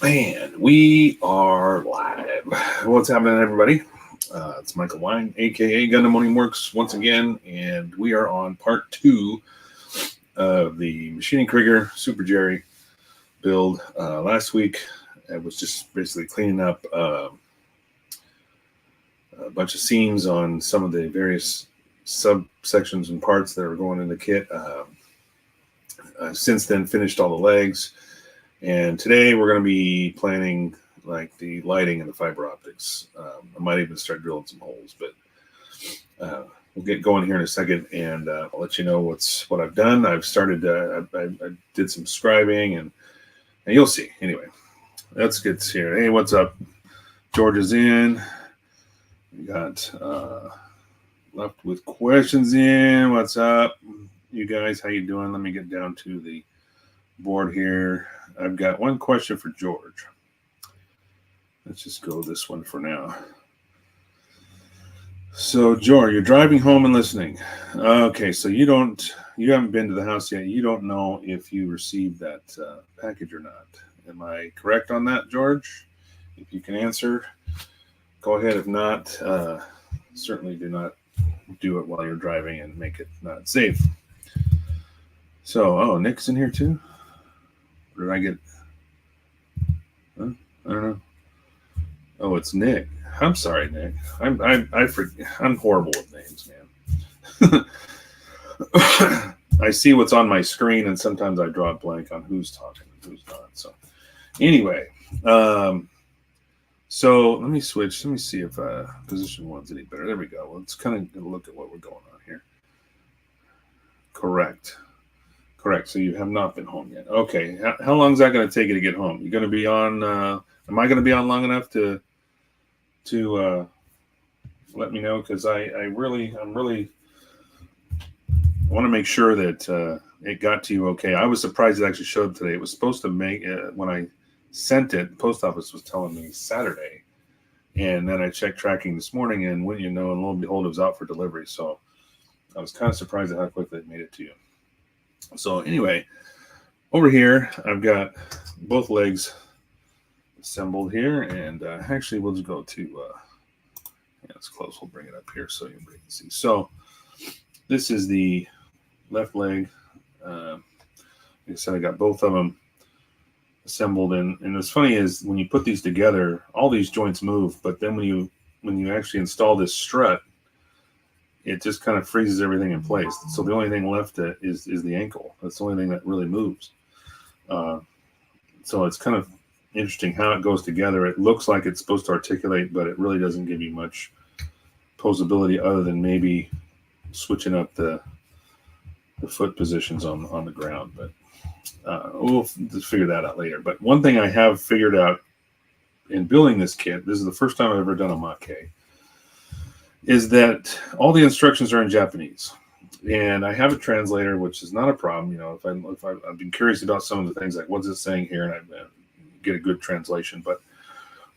And we are live. What's happening, everybody? It's Michael Wine, aka Gundam Morning Works, once again, and we are on part two of the Maschinen Krieger Super Jerry build. Last week, I was just basically cleaning up a bunch of seams on some of the various subsections and parts that are going in the kit. I've since then finished all the legs. And today we're going to be planning like the lighting and the fiber optics. I might even start drilling some holes, but we'll get going here in a second, and I'll let you know what I've done. I've started. I did some scribing, and you'll see. Anyway, let's get here. Hey, what's up? George is in. We got left with questions in. What's up, you guys? How you doing? Let me get down to the board here. I've got one question for George. Let's just go this one for now. So, George, you're driving home and listening. Okay, so you haven't been to the house yet. You don't know if you received that package or not. Am I correct on that, George? If you can answer, go ahead. If not, certainly do not do it while you're driving and make it not safe. So, Nick's in here too? Or did I get? Huh? I don't know. Oh, it's Nick. I'm sorry, Nick. I'm horrible with names, man. I see what's on my screen, and sometimes I draw a blank on who's talking and who's not. So, anyway, so let me switch. Let me see if position one's any better. There we go. Let's kind of look at what we're going on here. Correct. So you have not been home yet. Okay. How long is that going to take you to get home? You're going to be on. Am I going to be on long enough to let me know? Because I really want to make sure that it got to you okay. I was surprised it actually showed up today. It was supposed to make when I sent it. The post office was telling me Saturday, and then I checked tracking this morning, and wouldn't you know, and lo and behold, it was out for delivery. So I was kind of surprised at how quickly it made it to you. So anyway, over here I've got both legs assembled here, and actually we'll just go to yeah, it's close. We'll bring it up here so you can see. So this is the left leg. Like I said, I got both of them assembled, and what's funny is when you put these together, all these joints move, but then when you actually install this strut, it just kind of freezes everything in place. So the only thing left is the ankle. That's the only thing that really moves. So it's kind of interesting how it goes together. It looks like it's supposed to articulate, but it really doesn't give you much posability other than maybe switching up the foot positions on the ground. But we'll just figure that out later. But one thing I have figured out in building this kit, this is the first time I've ever done a Mache, is that all the instructions are in Japanese, and I have a translator, which is not a problem. You know, if I've been curious about some of the things, like what's it saying here, and I get a good translation. But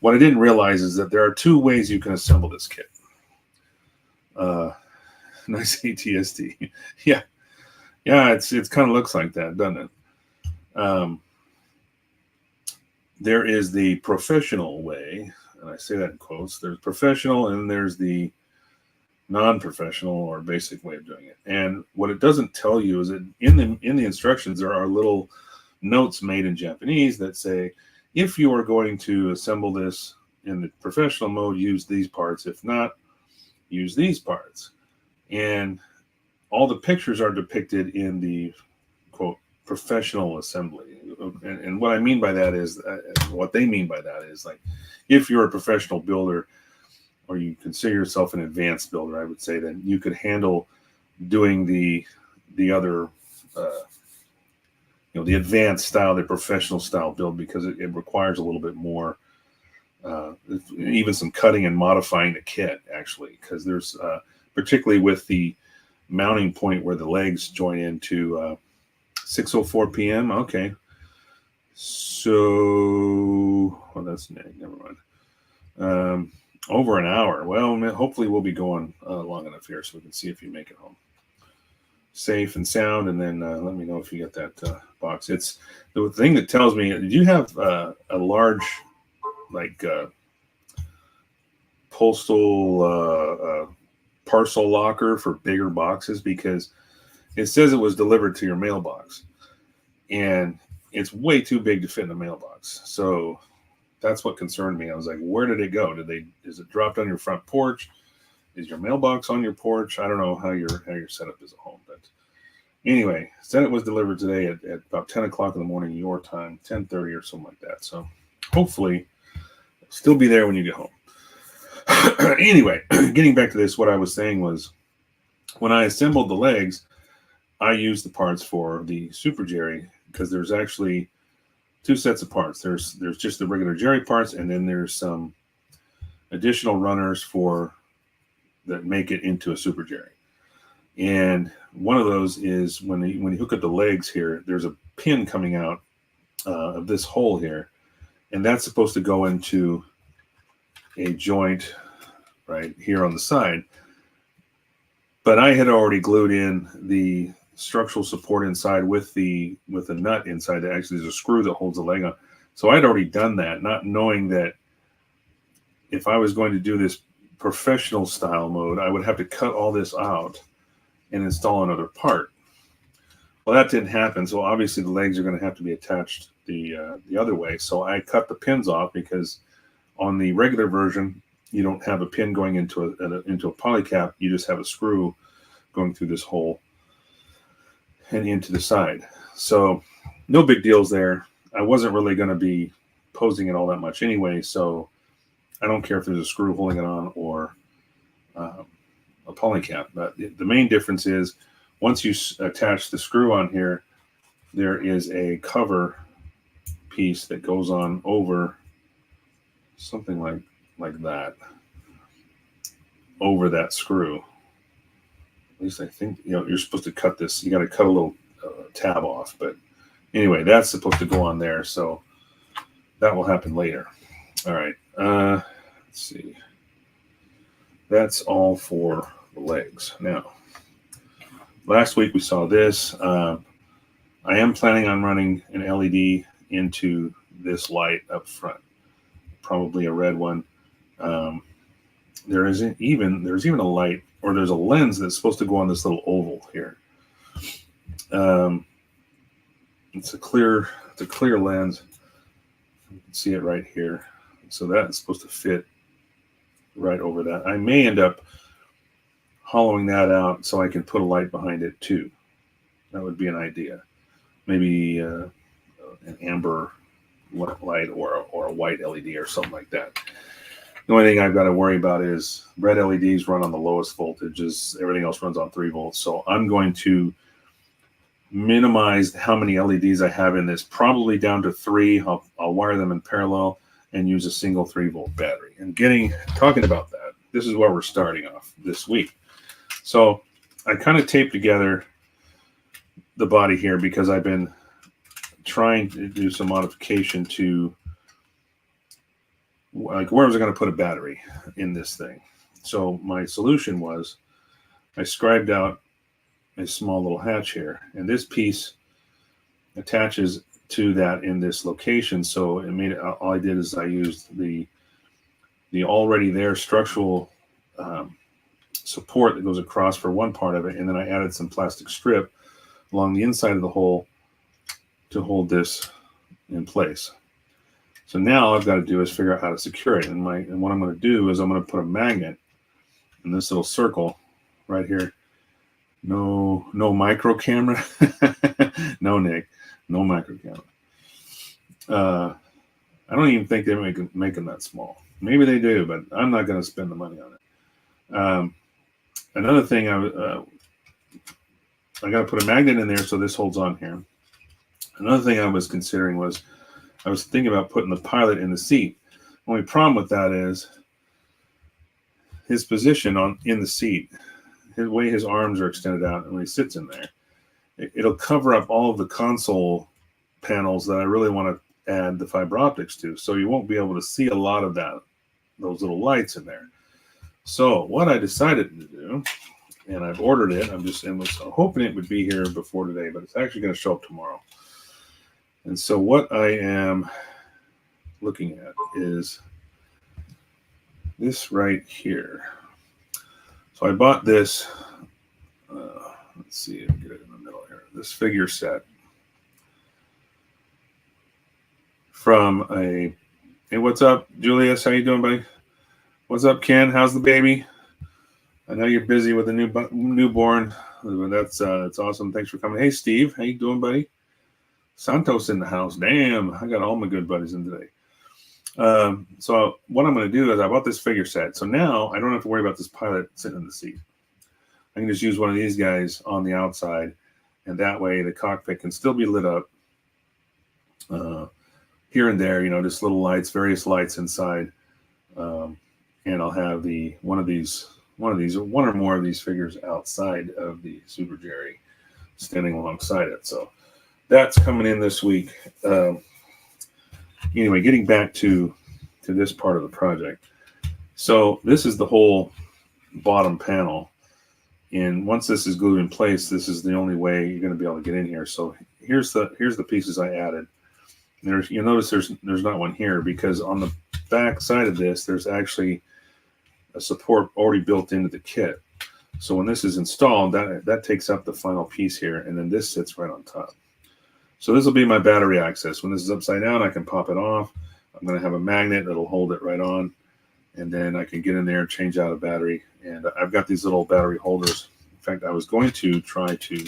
what I didn't realize is that there are two ways you can assemble this kit. Nice ATSD. yeah, it kind of looks like that, doesn't it? There is the professional way, and I say that in quotes. There's professional, and there's the non-professional or basic way of doing it. And what it doesn't tell you is that in the instructions there are little notes made in Japanese that say, if you are going to assemble this in the professional mode, use these parts. If not, use these parts. And all the pictures are depicted in the quote professional assembly. And what I mean by that is, what they mean by that is, like, if you're a professional builder, or you consider yourself an advanced builder, I would say, then you could handle doing the other, the advanced style, the professional style build, because it requires a little bit more, even some cutting and modifying the kit, actually, because there's, particularly with the mounting point where the legs join into 6:04 p.m. Okay. So, well, that's never mind. Over an hour. Well, hopefully we'll be going long enough here so we can see if you make it home. safe and sound. And then let me know if you get that box. It's the thing that tells me. Did you have a large, like postal parcel locker for bigger boxes? Because it says it was delivered to your mailbox, and it's way too big to fit in a mailbox. So that's what concerned me. I was like, where did it go? Is it dropped on your front porch? Is your mailbox on your porch? I don't know how your setup is at home, but anyway, said it was delivered today at about 10 o'clock in the morning, your time, 10:30 or something like that. So hopefully it'll still be there when you get home. Anyway, getting back to this, what I was saying was when I assembled the legs, I used the parts for the Super Jerry because there's actually two sets of parts. There's just the regular Jerry parts, and then there's some additional runners that make it into a Super Jerry. And one of those is when you hook up the legs here, there's a pin coming out of this hole here, and that's supposed to go into a joint right here on the side. But I had already glued in the structural support inside with a nut inside. That actually there's a screw that holds the leg on. So I'd already done that, not knowing that if I was going to do this professional style mode, I would have to cut all this out and install another part. Well, that didn't happen. So obviously the legs are going to have to be attached the other way. So I cut the pins off because on the regular version, you don't have a pin going into a polycap. You just have a screw going through this hole and into the side. So no big deals there. I wasn't really going to be posing it all that much anyway. So I don't care if there's a screw holding it on or a polycap. But the main difference is once you attach the screw on here, there is a cover piece that goes on over something like that, over that screw. At least I think, you're supposed to cut this. You got to cut a little tab off. But anyway, that's supposed to go on there. So that will happen later. All right. Let's see. That's all for the legs. Now, last week we saw this. I am planning on running an LED into this light up front, probably a red one. There's even a light, or there's a lens that's supposed to go on this little oval here. It's a clear lens. You can see it right here. So that's supposed to fit right over that. I may end up hollowing that out so I can put a light behind it too. That would be an idea. Maybe an amber light or a white LED or something like that. The only thing I've got to worry about is red LEDs run on the lowest voltages. Everything else runs on 3 volts. So I'm going to minimize how many LEDs I have in this, probably down to 3. I'll wire them in parallel and use a single 3-volt battery. And talking about that, this is where we're starting off this week. So I kind of taped together the body here because I've been trying to do some modification to, like, where was I going to put a battery in this thing? So my solution was I scribed out a small little hatch here, and this piece attaches to that in this location. So it made it, all I did is I used the already there structural support that goes across for one part of it, and then I added some plastic strip along the inside of the hole to hold this in place. So now all I've got to do is figure out how to secure it. And what I'm going to do is I'm going to put a magnet in this little circle right here. No micro camera. No, Nick. No micro camera. I don't even think they make them that small. Maybe they do, but I'm not going to spend the money on it. Another thing, I got to put a magnet in there so this holds on here. Another thing I was considering was I was thinking about putting the pilot in the seat. The only problem with that is his position in the seat, the way his arms are extended out, and when he sits in there, it'll cover up all of the console panels that I really want to add the fiber optics to. So you won't be able to see a lot of those little lights in there. So what I decided to do, and I've ordered it. I'm hoping it would be here before today, but it's actually going to show up tomorrow. And so what I am looking at is this right here. So I bought this. Let's see if I get it in the middle here. This figure set from a. Hey, what's up, Julius? How you doing, buddy? What's up, Ken? How's the baby? I know you're busy with the newborn. That's it's awesome. Thanks for coming. Hey, Steve. How you doing, buddy? Santos in the house. Damn, I got all my good buddies in today. So what I'm going to do is I bought this figure set. So now I don't have to worry about this pilot sitting in the seat. I can just use one of these guys on the outside, and that way the cockpit can still be lit up here and there, just little lights, various lights inside. And I'll have one or more of these figures outside of the Super Jerry standing alongside it. So that's coming in this week. Anyway, getting back to this part of the project. So this is the whole bottom panel. And once this is glued in place, this is the only way you're going to be able to get in here. So here's the pieces I added. You'll notice there's not one here because on the back side of this, there's actually a support already built into the kit. So when this is installed, that takes up the final piece here, and then this sits right on top. So this will be my battery access. When this is upside down, I can pop it off. I'm going to have a magnet that'll hold it right on, and then I can get in there and change out a battery. And I've got these little battery holders. In fact, I was going to try to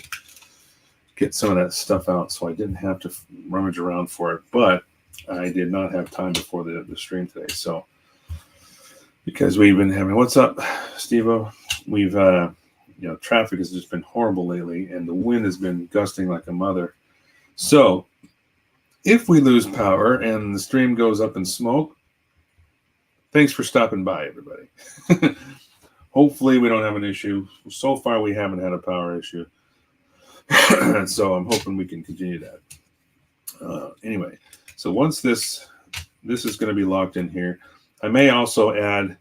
get some of that stuff out so I didn't have to rummage around for it, but I did not have time before the stream today. So because we've been having, what's up, Steve-O? We've, traffic has just been horrible lately, and the wind has been gusting like a mother. So if we lose power and the stream goes up in smoke, thanks for stopping by, everybody. Hopefully we don't have an issue. So far, we haven't had a power issue. So I'm hoping we can continue that. Anyway, so once this is going to be locked in here, I may also add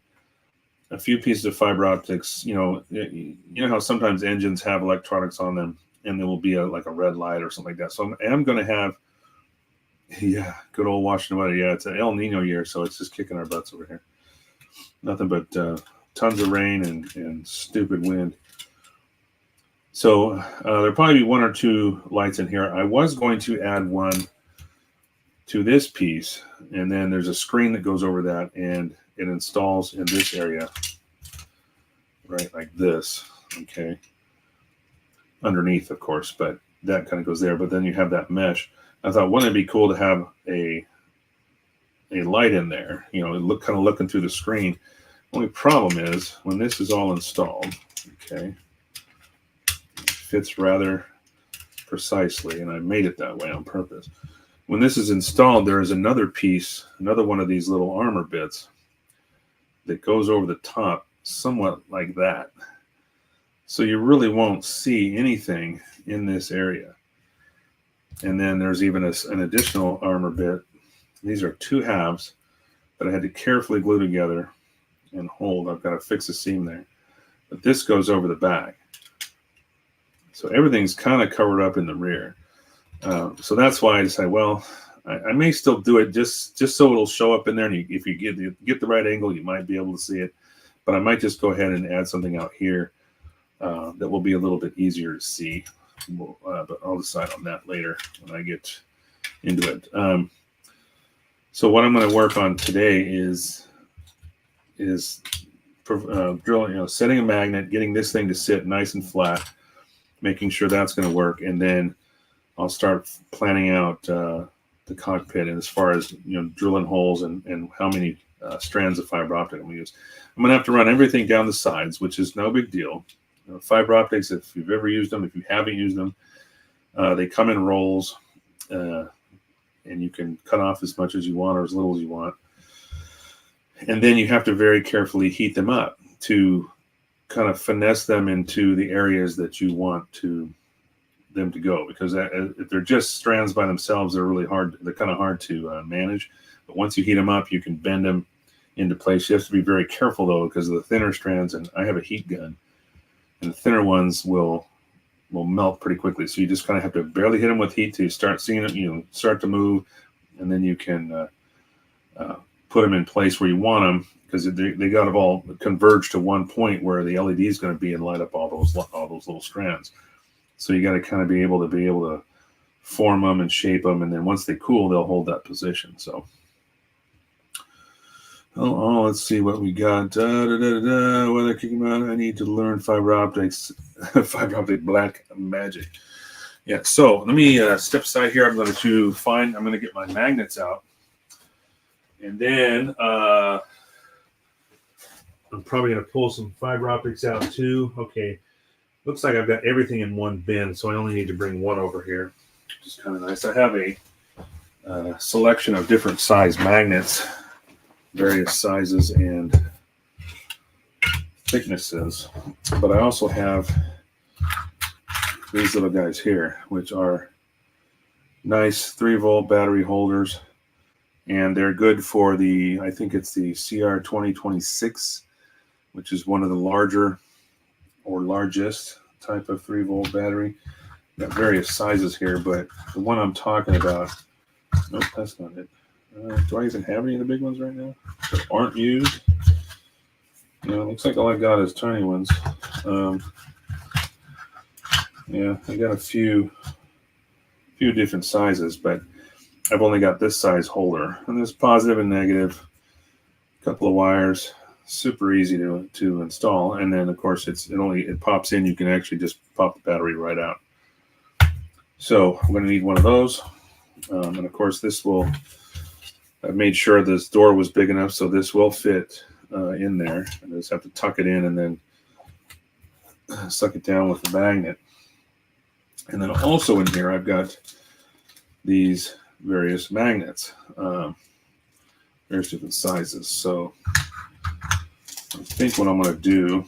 a few pieces of fiber optics. You know how sometimes engines have electronics on them, and there will be like a red light or something like that. So I am going to have, good old Washington weather. Yeah, it's an El Nino year, so it's just kicking our butts over here. Nothing but tons of rain and stupid wind. So there'll probably be one or two lights in here. I was going to add one to this piece, and then there's a screen that goes over that, and it installs in this area, right, like this, okay, underneath, of course, but that kind of goes there. But then you have that mesh. I thought, wouldn't it be cool to have a light in there, kind of looking through the screen. Only problem is when this is all installed, okay, it fits rather precisely, and I made it that way on purpose. When this is installed, there is another piece, another one of these little armor bits that goes over the top, somewhat like that. So you really won't see anything in this area. And then there's even an additional armor bit. These are two halves that I had to carefully glue together and hold. I've got to fix a seam there. But this goes over the back. So everything's kind of covered up in the rear. So that's why I decided, well, I may still do it just so it'll show up in there. And if you get the right angle, you might be able to see it. But I might just go ahead and add something out here that will be a little bit easier to see. But I'll decide on that later when I get into it. So what I'm going to work on today is drilling, setting a magnet, getting this thing to sit nice and flat, making sure that's going to work, and then I'll start planning out the cockpit, and as far as drilling holes and how many strands of fiber optic I'm going to use. I'm going to have to run everything down the sides, which is no big deal. Fiber optics, if you've ever used them, if you haven't used them, they come in rolls, and you can cut off as much as you want or as little as you want. And then you have to very carefully heat them up to kind of finesse them into the areas that you want them to go, because if they're just strands by themselves, they're really hard. They're kind of hard to manage. But once you heat them up, you can bend them into place. You have to be very careful though, because of the thinner strands. And I have a heat gun, and the thinner ones will melt pretty quickly. So you just kind of have to barely hit them with heat to start seeing it, start to move, and then you can put them in place where you want them, because they got to all converge to one point where the LED is going to be and light up all those little strands. So you got to kind of be able to form them and shape them, and then once they cool, they'll hold that position. So, let's see what we got. Whether kicking out, I need to learn fiber optics, fiber optic black magic. Yeah. So let me step aside here. I'm going to get my magnets out, and then I'm probably going to pull some fiber optics out too. Okay. Looks like I've got everything in one bin, so I only need to bring one over here, which is kind of nice. I have a selection of different size magnets, various sizes and thicknesses, but I also have these little guys here, which are nice 3-volt battery holders, and they're good for I think it's the CR2026, which is one of the larger or largest type of 3-volt battery. Got various sizes here, but the one I'm talking about, nope, that's not it. Do I even have any of the big ones right now that aren't used? No, it looks like all I got is tiny ones. Yeah, I got a few different sizes, but I've only got this size holder, and there's positive and negative, a couple of wires, super easy to install, and then of course it pops in. You can actually just pop the battery right out. So I'm going to need one of those, and of course I've made sure this door was big enough so this will fit in there. I just have to tuck it in and then suck it down with the magnet. And then also in here I've got these various magnets, various different sizes. So I think what I'm going to do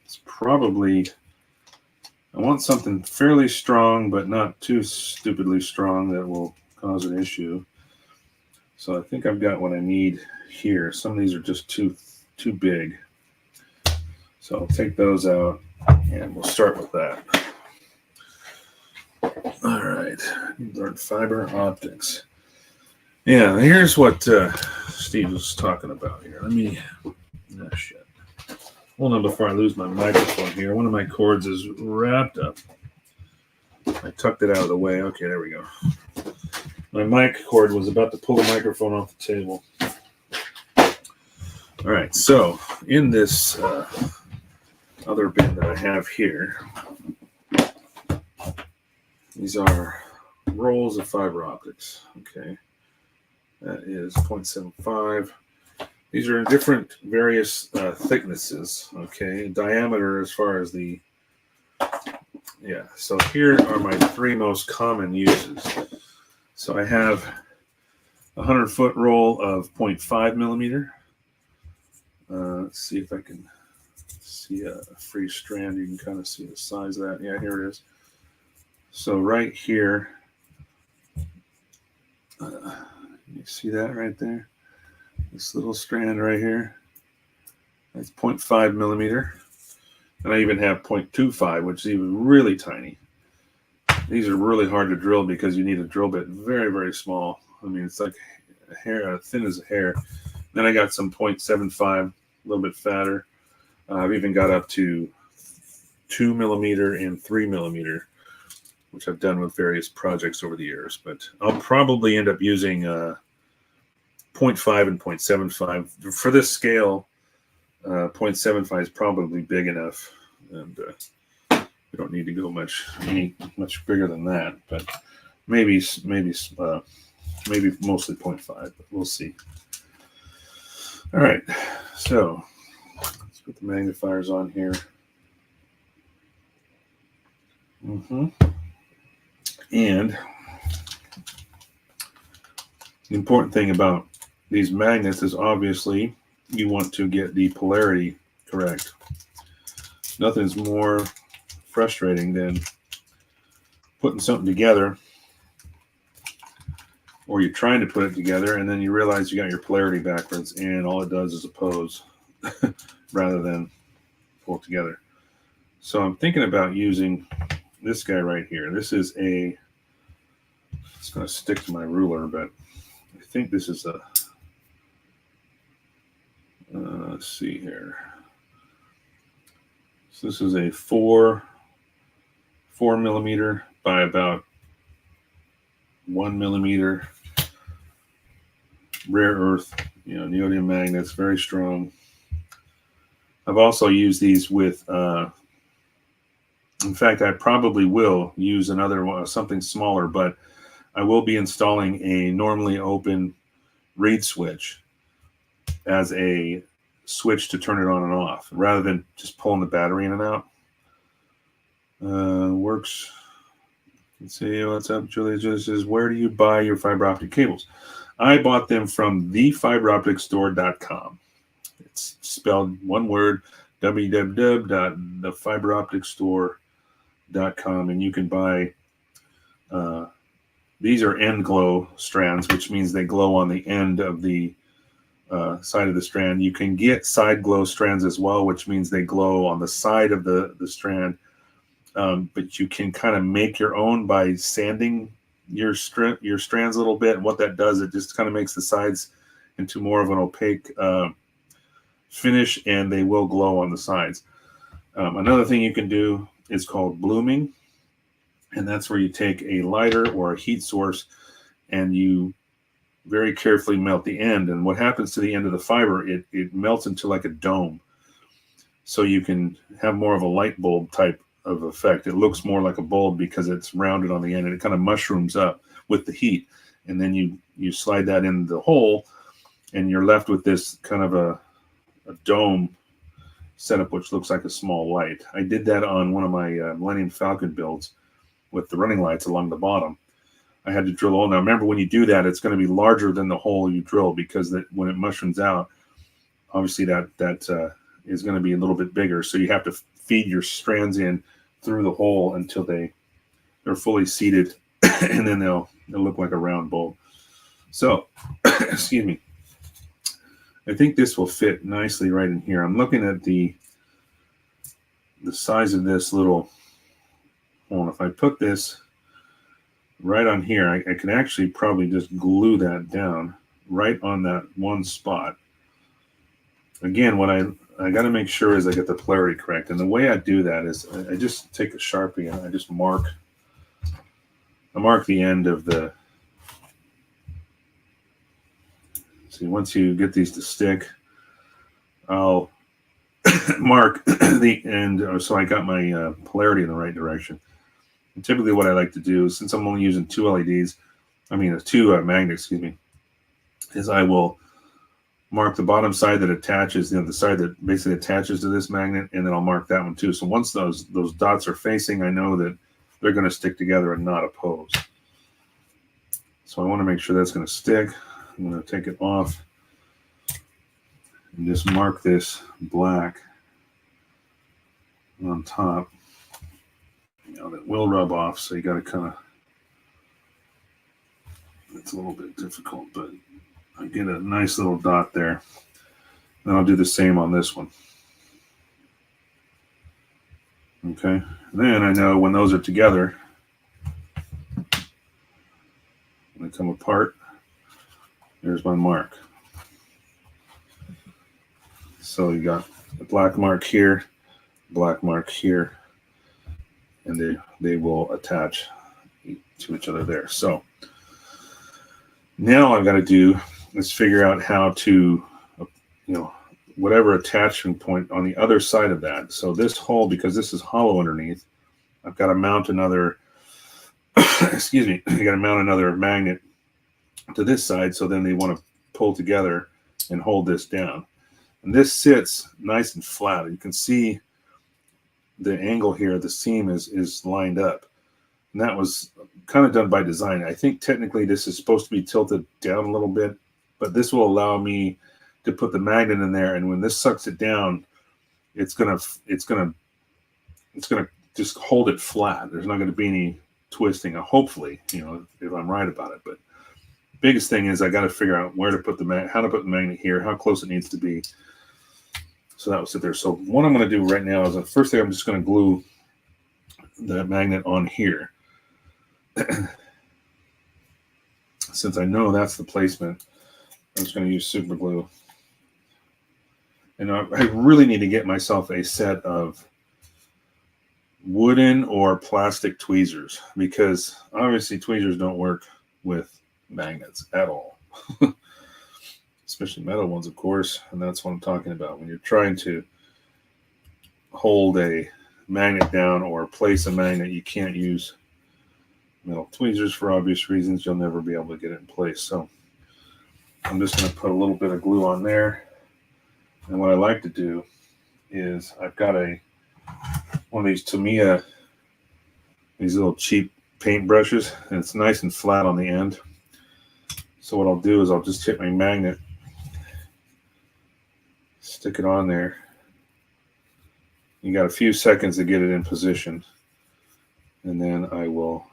is probably, I want something fairly strong, but not too stupidly strong that will cause an issue. So I think I've got what I need here. Some of these are just too big. So I'll take those out, and we'll start with that. All right, learn fiber optics. Yeah, here's what Steve was talking about here. Let me, shit. Hold on before I lose my microphone here. One of my cords is wrapped up. I tucked it out of the way. Okay, there we go. My mic cord was about to pull the microphone off the table. All right, so in this other bin that I have here, these are rolls of fiber optics. Okay, that is 0.75. These are in different various thicknesses. Okay, diameter as far as the, yeah. So here are my 3 most common uses. So I have a 100-foot roll of 0.5 millimeter. Let's see if I can see a free strand. You can kind of see the size of that. Yeah, here it is. So right here, you see that right there? This little strand right here, that's 0.5 millimeter. And I even have 0.25, which is even really tiny. These are really hard to drill because you need a drill bit very, very small. I mean, it's like a hair, thin as a hair. Then I got some 0.75, a little bit fatter. I've even got up to 2 millimeter and 3 millimeter, which I've done with various projects over the years. But I'll probably end up using 0.5 and 0.75. For this scale, 0.75 is probably big enough, and we don't need to go much bigger than that. But maybe mostly 0.5. But we'll see. All right, so let's put the magnifiers on here. And the important thing about these magnets is obviously you want to get the polarity correct. Nothing's more frustrating than putting something together, or you're trying to put it together and then you realize you got your polarity backwards, and all it does is oppose rather than pull it together. So I'm thinking about using this guy right here. This is it's going to stick to my ruler, but I think this is let's see here. So this is a 4 millimeter by about 1 millimeter rare earth, neodymium magnets, very strong. I've also used these with, in fact, I probably will use another one, something smaller, but I will be installing a normally open reed switch as a switch to turn it on and off, rather than just pulling the battery in and out. Works. Let's see, what's up, Julia? Just says, where do you buy your fiber optic cables? I bought them from thefiberopticstore.com. It's spelled one word, www.thefiberopticstore.com, and you can buy, these are end glow strands, which means they glow on the end of the side of the strand. You can get side glow strands as well, which means they glow on the side of the strand. But you can kind of make your own by sanding your strands a little bit. And what that does, it just kind of makes the sides into more of an opaque finish, and they will glow on the sides. Another thing you can do is called blooming. And that's where you take a lighter or a heat source and you very carefully melt the end. And what happens to the end of the fiber, it melts into like a dome. So you can have more of a light bulb type of effect. It looks more like a bulb because it's rounded on the end, and it kind of mushrooms up with the heat. And then you slide that in the hole, and you're left with this kind of a dome setup, which looks like a small light. I did that on one of my Millennium Falcon builds with the running lights along the bottom. I had to drill a hole. Now remember, when you do that, it's going to be larger than the hole you drill, because when it mushrooms out, obviously that is going to be a little bit bigger. So you have to feed your strands in through the hole until they're fully seated, and then they'll look like a round bulb. So, excuse me. I think this will fit nicely right in here. I'm looking at the size of this little hole. If I put this right on here, I can actually probably just glue that down right on that one spot. Again, what I got to make sure is I get the polarity correct. And the way I do that is I just take a Sharpie and I just mark the end of the, see, once you get these to stick, I'll mark the end, so I got my polarity in the right direction. And typically what I like to do, since I'm only using two magnets, excuse me, is I will mark the bottom side that attaches, the side that basically attaches to this magnet, and then I'll mark that one too. So once those dots are facing, I know that they're going to stick together and not oppose. So I want to make sure that's going to stick. I'm going to take it off and just mark this black on top. That will rub off, so you got to kind of, it's a little bit difficult, but I get a nice little dot there. Then I'll do the same on this one. Okay, and then I know when those are together, when they come apart, there's my mark. So you got the black mark here, black mark here, and they will attach to each other there. So now I've got to do is figure out how to, whatever attachment point on the other side of that. So this hole, because this is hollow underneath, I've got to mount another, excuse me, I got to mount another magnet to this side. So then they want to pull together and hold this down. And this sits nice and flat. You can see the angle here, the seam is lined up. And that was kind of done by design. I think technically this is supposed to be tilted down a little bit, but this will allow me to put the magnet in there, and when this sucks it down, it's gonna just hold it flat. There's not going to be any twisting. Hopefully, if I'm right about it. But the biggest thing is I got to figure out where to put how to put the magnet here, how close it needs to be. So that will sit there. So what I'm going to do right now is the first thing I'm just going to glue the magnet on here. Since I know that's the placement, I'm just going to use super glue. And I really need to get myself a set of wooden or plastic tweezers, because obviously tweezers don't work with magnets at all. Especially metal ones, of course, and that's what I'm talking about. When you're trying to hold a magnet down or place a magnet, you can't use metal tweezers for obvious reasons. You'll never be able to get it in place. So I'm just going to put a little bit of glue on there. And what I like to do is I've got one of these Tamiya, these little cheap paint brushes, and it's nice and flat on the end. So what I'll do is I'll just hit my magnet, stick it on there. You got a few seconds to get it in position, and then I will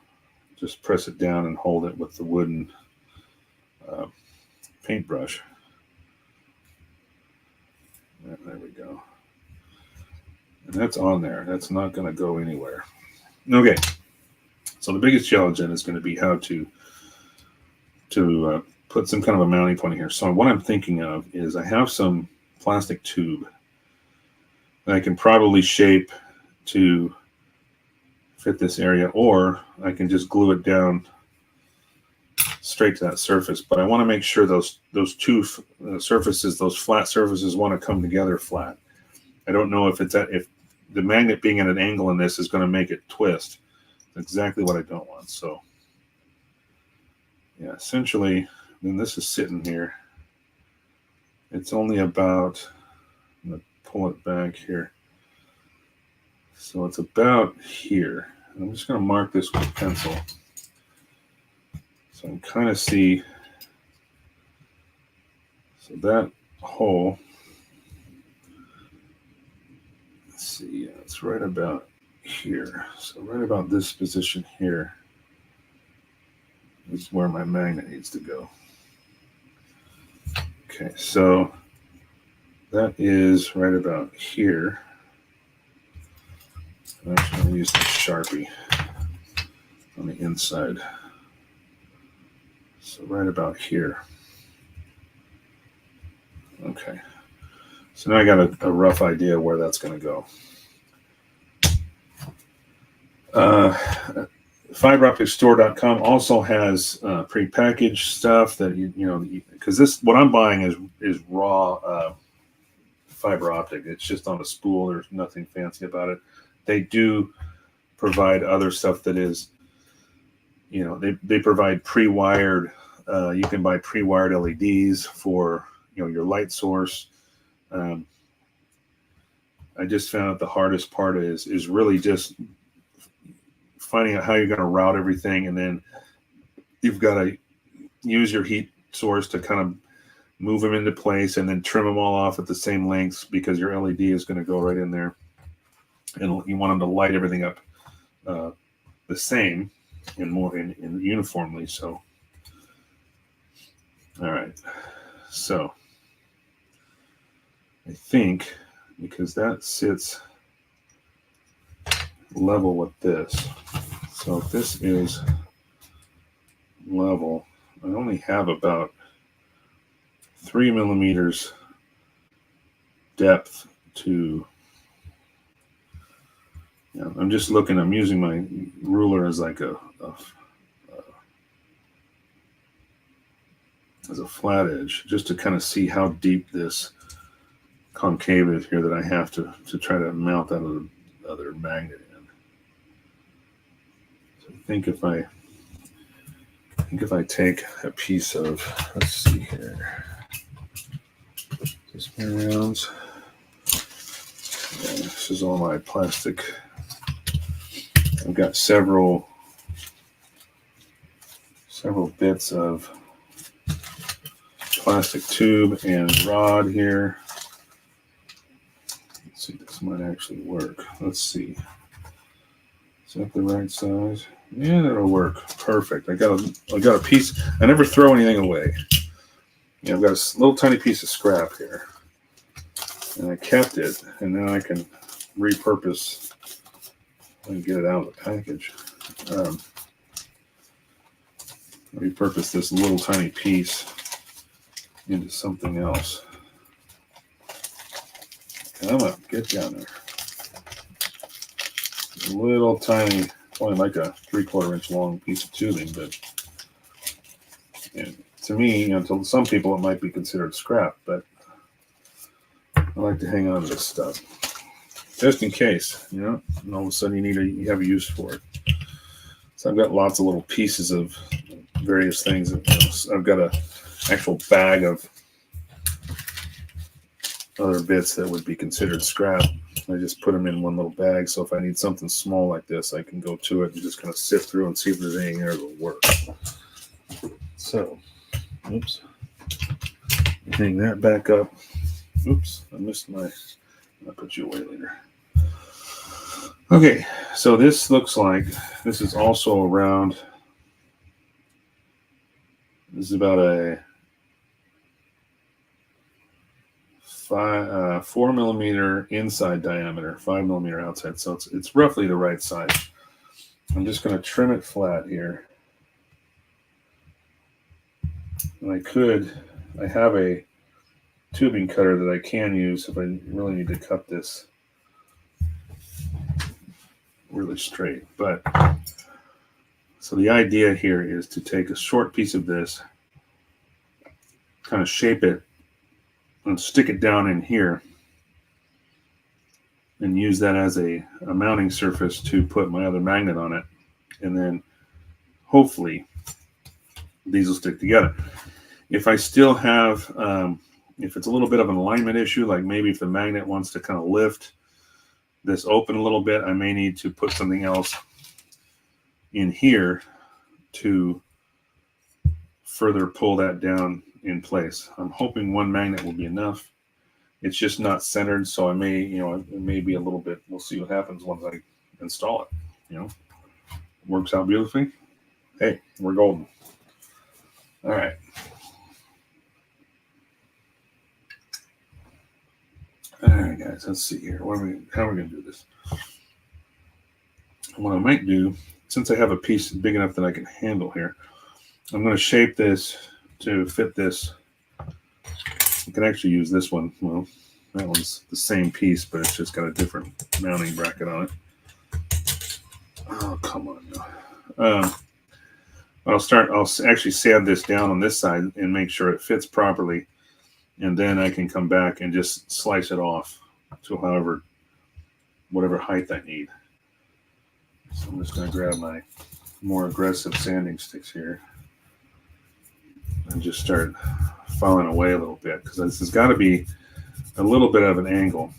just press it down and hold it with the wooden paintbrush. There we go. And that's on there. That's not going to go anywhere. Okay. So the biggest challenge then is going to be how to put some kind of a mounting point here. So what I'm thinking of is I have some plastic tube that I can probably shape to fit this area, or I can just glue it down straight to that surface. But I want to make sure those two surfaces, those flat surfaces, want to come together flat. I don't know if if the magnet being at an angle in this is going to make it twist. That's exactly what I don't want. So yeah, essentially, then this is sitting here. It's only about, I'm going to pull it back here. So it's about here. I'm just going to mark this with a pencil so I can kind of see. So that hole, let's see, yeah, it's right about here. So right about this position here is where my magnet needs to go. Okay, so that is right about here. I'm actually going to use the Sharpie on the inside. So right about here. Okay. So now I got a rough idea where that's going to go. FiberOpticStore.com also has prepackaged stuff that you know, because this, what I'm buying is raw fiber optic. It's just on a spool. There's nothing fancy about it. They do provide other stuff that is, you know, they provide pre-wired. You can buy pre-wired LEDs for, you know, your light source. I just found out the hardest part is really just finding out how you're going to route everything, and then you've got to use your heat source to kind of move them into place, and then trim them all off at the same lengths, because your LED is going to go right in there, and you want them to light everything up the same and more in uniformly. So, all right. So I think, because that sits level with this, so if this is level, I only have about 3 millimeters depth to, you know, I'm just looking, I'm using my ruler as like as a flat edge, just to kind of see how deep this concave is here that I have to try to mount that other magnet in. So I think if I take a piece of, let's see here, just my rounds. Yeah, this is all my plastic. I've got several bits of plastic tube and rod here. Let's see, this might actually work. Let's see. Is that the right size? Yeah, that'll work. Perfect. I got a piece. I never throw anything away. Yeah, I've got a little tiny piece of scrap here. and I kept it, and now I can repurpose and get it out of the package. Repurpose this little tiny piece into something else. Come on, get down there. A little tiny, only like a 3/4 inch long piece of tubing, but to me, to some people it might be considered scrap, but I like to hang on to this stuff just in case, and all of a sudden you have a use for it. So I've got lots of little pieces of various things. I've got a actual bag of other bits that would be considered scrap. I just put them in one little bag, so if I need something small like this, I can go to it and just kind of sift through and see if there's anything there that will work. So, oops, hang that back up. Oops, I missed I'll put you away later. Okay, so this looks like this is also around. This is about a 4 millimeter inside diameter, 5 millimeter outside. So it's roughly the right size. I'm just going to trim it flat here. And I have a tubing cutter that I can use if I really need to cut this really straight. But so the idea here is to take a short piece of this, kind of shape it, and stick it down in here, and use that as a mounting surface to put my other magnet on it, and then hopefully these will stick together. If I still have, if it's a little bit of an alignment issue, like maybe if the magnet wants to kind of lift this open a little bit, I may need to put something else in here to further pull that down in place. I'm hoping one magnet will be enough. It's just not centered, so I may, it may be a little bit. We'll see what happens once I install it. Works out beautifully. Hey, we're golden. All right. All right, guys. Let's see here. How are we going to do this? What I might do, since I have a piece big enough that I can handle here, I'm going to shape this to fit this. You can actually use this one. Well, that one's the same piece, but it's just got a different mounting bracket on it. Oh, come on now. I'll actually sand this down on this side and make sure it fits properly. And then I can come back and just slice it off to whatever height I need. So I'm just going to grab my more aggressive sanding sticks here and just start filing away a little bit, because this has got to be a little bit of an angle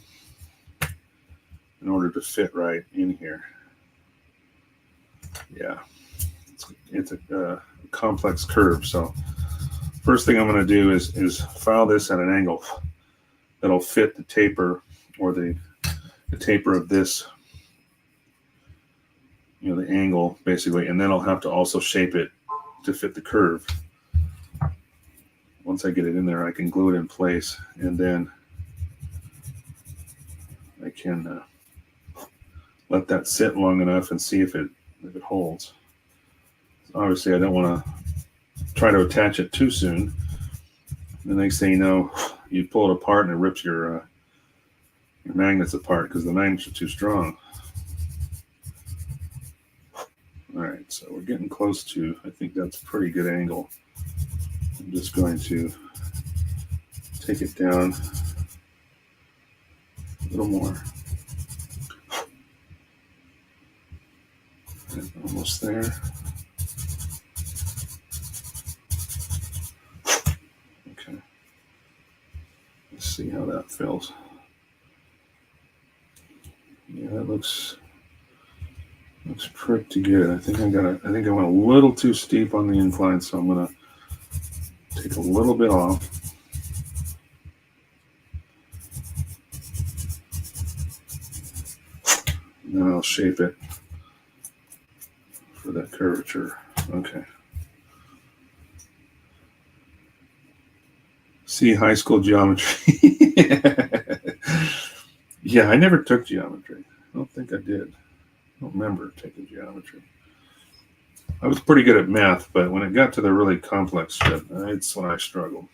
in order to fit right in here. Yeah, it's a complex curve. So first thing I'm going to do is file this at an angle that'll fit the taper, or the taper of this, the angle basically, and then I'll have to also shape it to fit the curve. Once I get it in there, I can glue it in place, and then I can let that sit long enough and see if it holds. Obviously, I don't want to try to attach it too soon. The next thing you know, you pull it apart and it rips your magnets apart because the magnets are too strong. All right, so we're getting close to, I think that's a pretty good angle. I'm just going to take it down a little more. And almost there. Okay. Let's see how that feels. Yeah, that looks pretty good. I think I went a little too steep on the incline, so I'm gonna take a little bit off. And then I'll shape it for that curvature. Okay. See high school geometry. Yeah, I never took geometry. I don't think I did. I don't remember taking geometry. I was pretty good at math, but when it got to the really complex shit, it's when I struggled.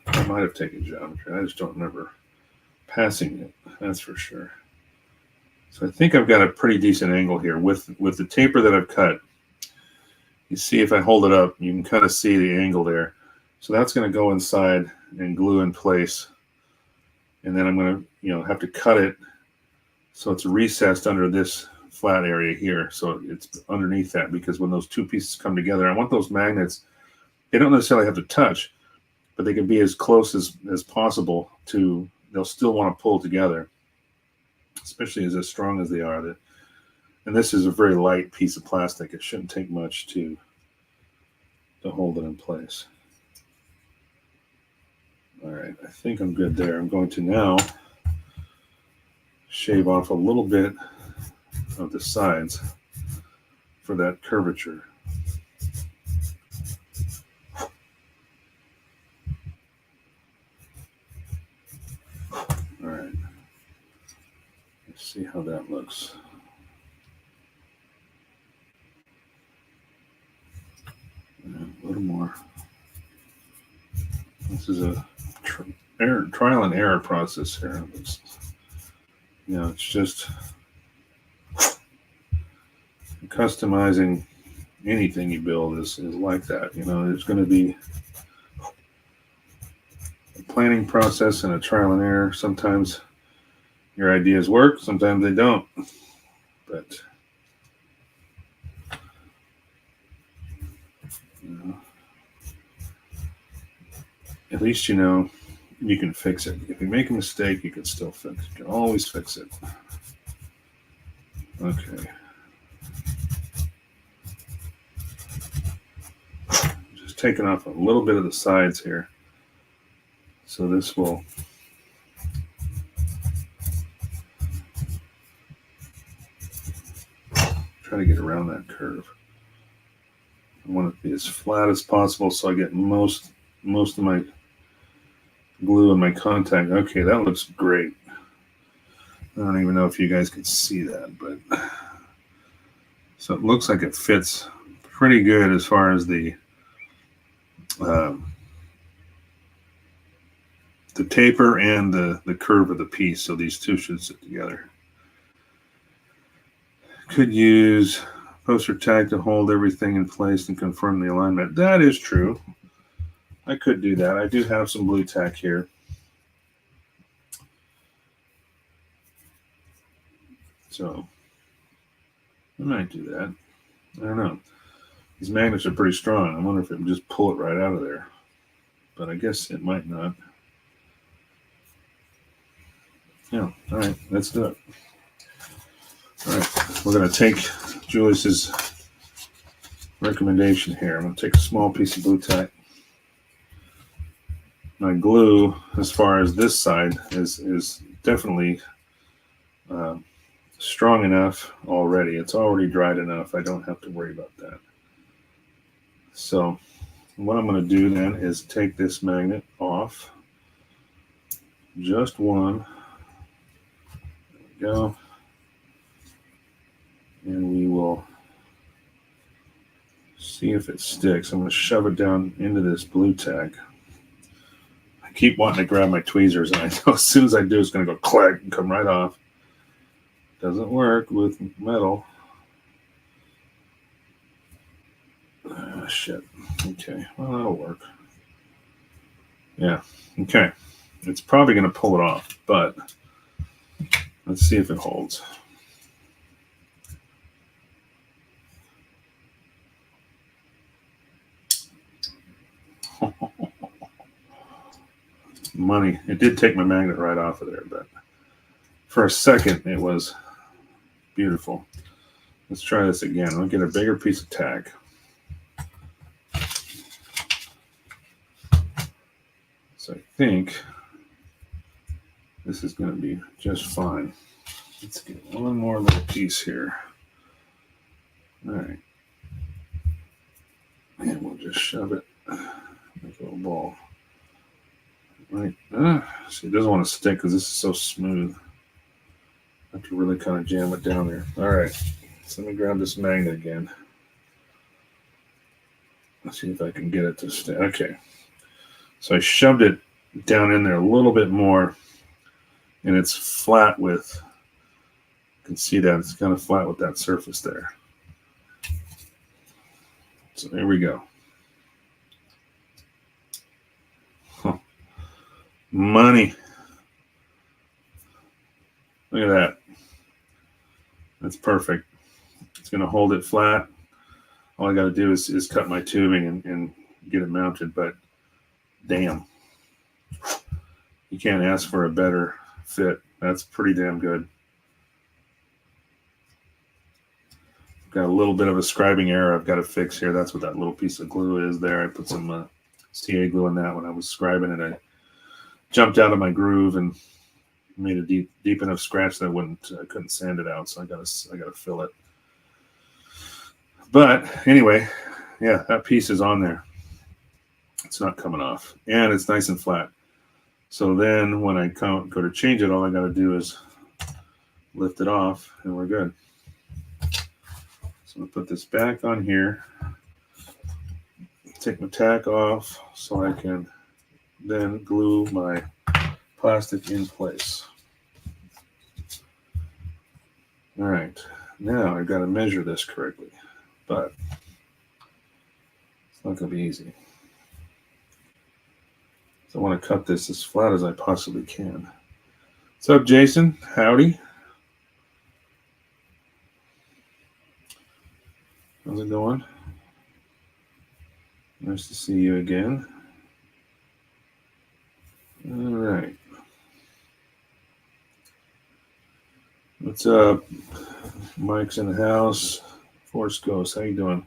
I might have taken geometry. I just don't remember passing it. That's for sure. So I think I've got a pretty decent angle here with the taper that I've cut. You see, if I hold it up, you can kind of see the angle there. So that's going to go inside and glue in place. And then I'm going to, have to cut it so it's recessed under this flat area here. So it's underneath that, because when those two pieces come together, I want those magnets, they don't necessarily have to touch, but they can be as close as possible to, they'll still want to pull together, especially as strong as they are. And this is a very light piece of plastic. It shouldn't take much to hold it in place. All right, I think I'm good there. I'm going to now shave off a little bit of the sides for that curvature. All right, let's see how that looks. And a little more. This is a trial and error process here. It's just customizing anything you build is like that. There's going to be a planning process and a trial and error. Sometimes your ideas work, sometimes they don't. But at least you can fix it. If you make a mistake, you can still fix it. You can always fix it. Okay. Just taking off a little bit of the sides here. So this will try to get around that curve. I want it to be as flat as possible so I get most of my glue and my contact. Okay, that looks great. I don't even know if you guys can see that, but so it looks like it fits pretty good as far as the taper and the curve of the piece. So these two should sit together. Could use poster tag to hold everything in place and confirm the alignment. That is true. I could do that. I do have some blue tack here. So I might do that. I don't know. These magnets are pretty strong. I wonder if it would just pull it right out of there. But I guess it might not. Yeah, all right, let's do it. All right, we're going to take Julius's recommendation here. I'm going to take a small piece of blue tack. My glue, as far as this side, is definitely strong enough already. It's already dried enough. I don't have to worry about that. So what I'm going to do then is take this magnet off. Just one. There we go. And we will see if it sticks. I'm going to shove it down into this blue tack. I keep wanting to grab my tweezers, and I know as soon as I do, it's going to go clack and come right off. Doesn't work with metal. Shit. Okay, well, that'll work. Yeah, okay. It's probably going to pull it off, but let's see if it holds. Money. It did take my magnet right off of there, but for a second, it was beautiful. Let's try this again. I'll get a bigger piece of tack. So I think this is going to be just fine. Let's get one more little piece here. All right. And we'll just shove it like a little ball. Right. See, it doesn't want to stick because this is so smooth. I have to really kind of jam it down there. All right. So let me grab this magnet again. Let's see if I can get it to stay. Okay. So I shoved it down in there a little bit more, and it's flat with, you can see that it's kind of flat with that surface there. So there we go. Huh. Money. Look at that. That's perfect. It's going to hold it flat. All I got to do is cut my tubing and get it mounted, but damn. You can't ask for a better fit. That's pretty damn good. Got a little bit of a scribing error I've got to fix here. That's what that little piece of glue is there. I put some CA glue in that when I was scribing it. I jumped out of my groove and made a deep enough scratch that I couldn't sand it out. So I gotta fill it. But anyway, yeah, that piece is on there. It's not coming off, and it's nice and flat. So then when I go to change it, all I got to do is lift it off, and we're good. So I'm going to put this back on here, take my tack off so I can then glue my plastic in place. All right, now I've got to measure this correctly, but it's not going to be easy. So I want to cut this as flat as I possibly can. What's up, Jason? Howdy. How's it going? Nice to see you again. All right. What's up? Mike's in the house. Force Ghost, how you doing?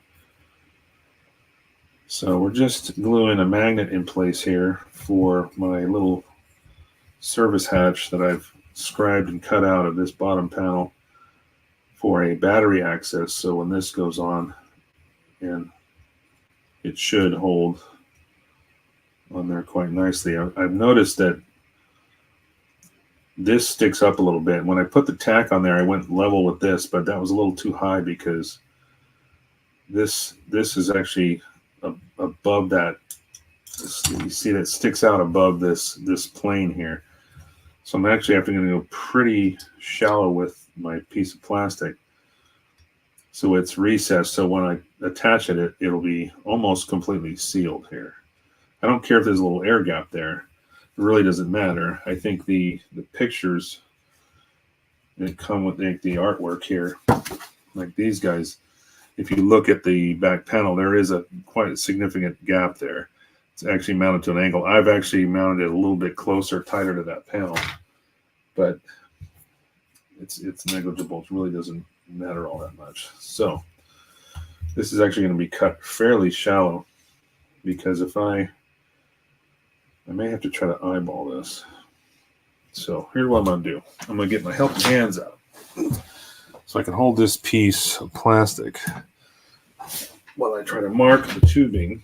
So we're just gluing a magnet in place here for my little service hatch that I've scribed and cut out of this bottom panel for a battery access. So when this goes on, and it should hold on there quite nicely. I've noticed that this sticks up a little bit. When I put the tack on there, I went level with this, but that was a little too high because this is actually above that. You see that sticks out above this plane here. So I'm actually going to go pretty shallow with my piece of plastic. So it's recessed. So when I attach it, it'll be almost completely sealed here. I don't care if there's a little air gap there. It really doesn't matter. I think the pictures that come with the artwork here, like these guys, if you look at the back panel, there is quite a significant gap there. It's actually mounted to an angle. I've actually mounted it a little bit closer, tighter to that panel, but it's negligible. It really doesn't matter all that much. So this is actually going to be cut fairly shallow because if I may have to try to eyeball this. So here's what I'm going to do. I'm going to get my helping hands out so I can hold this piece of plastic while I try to mark the tubing.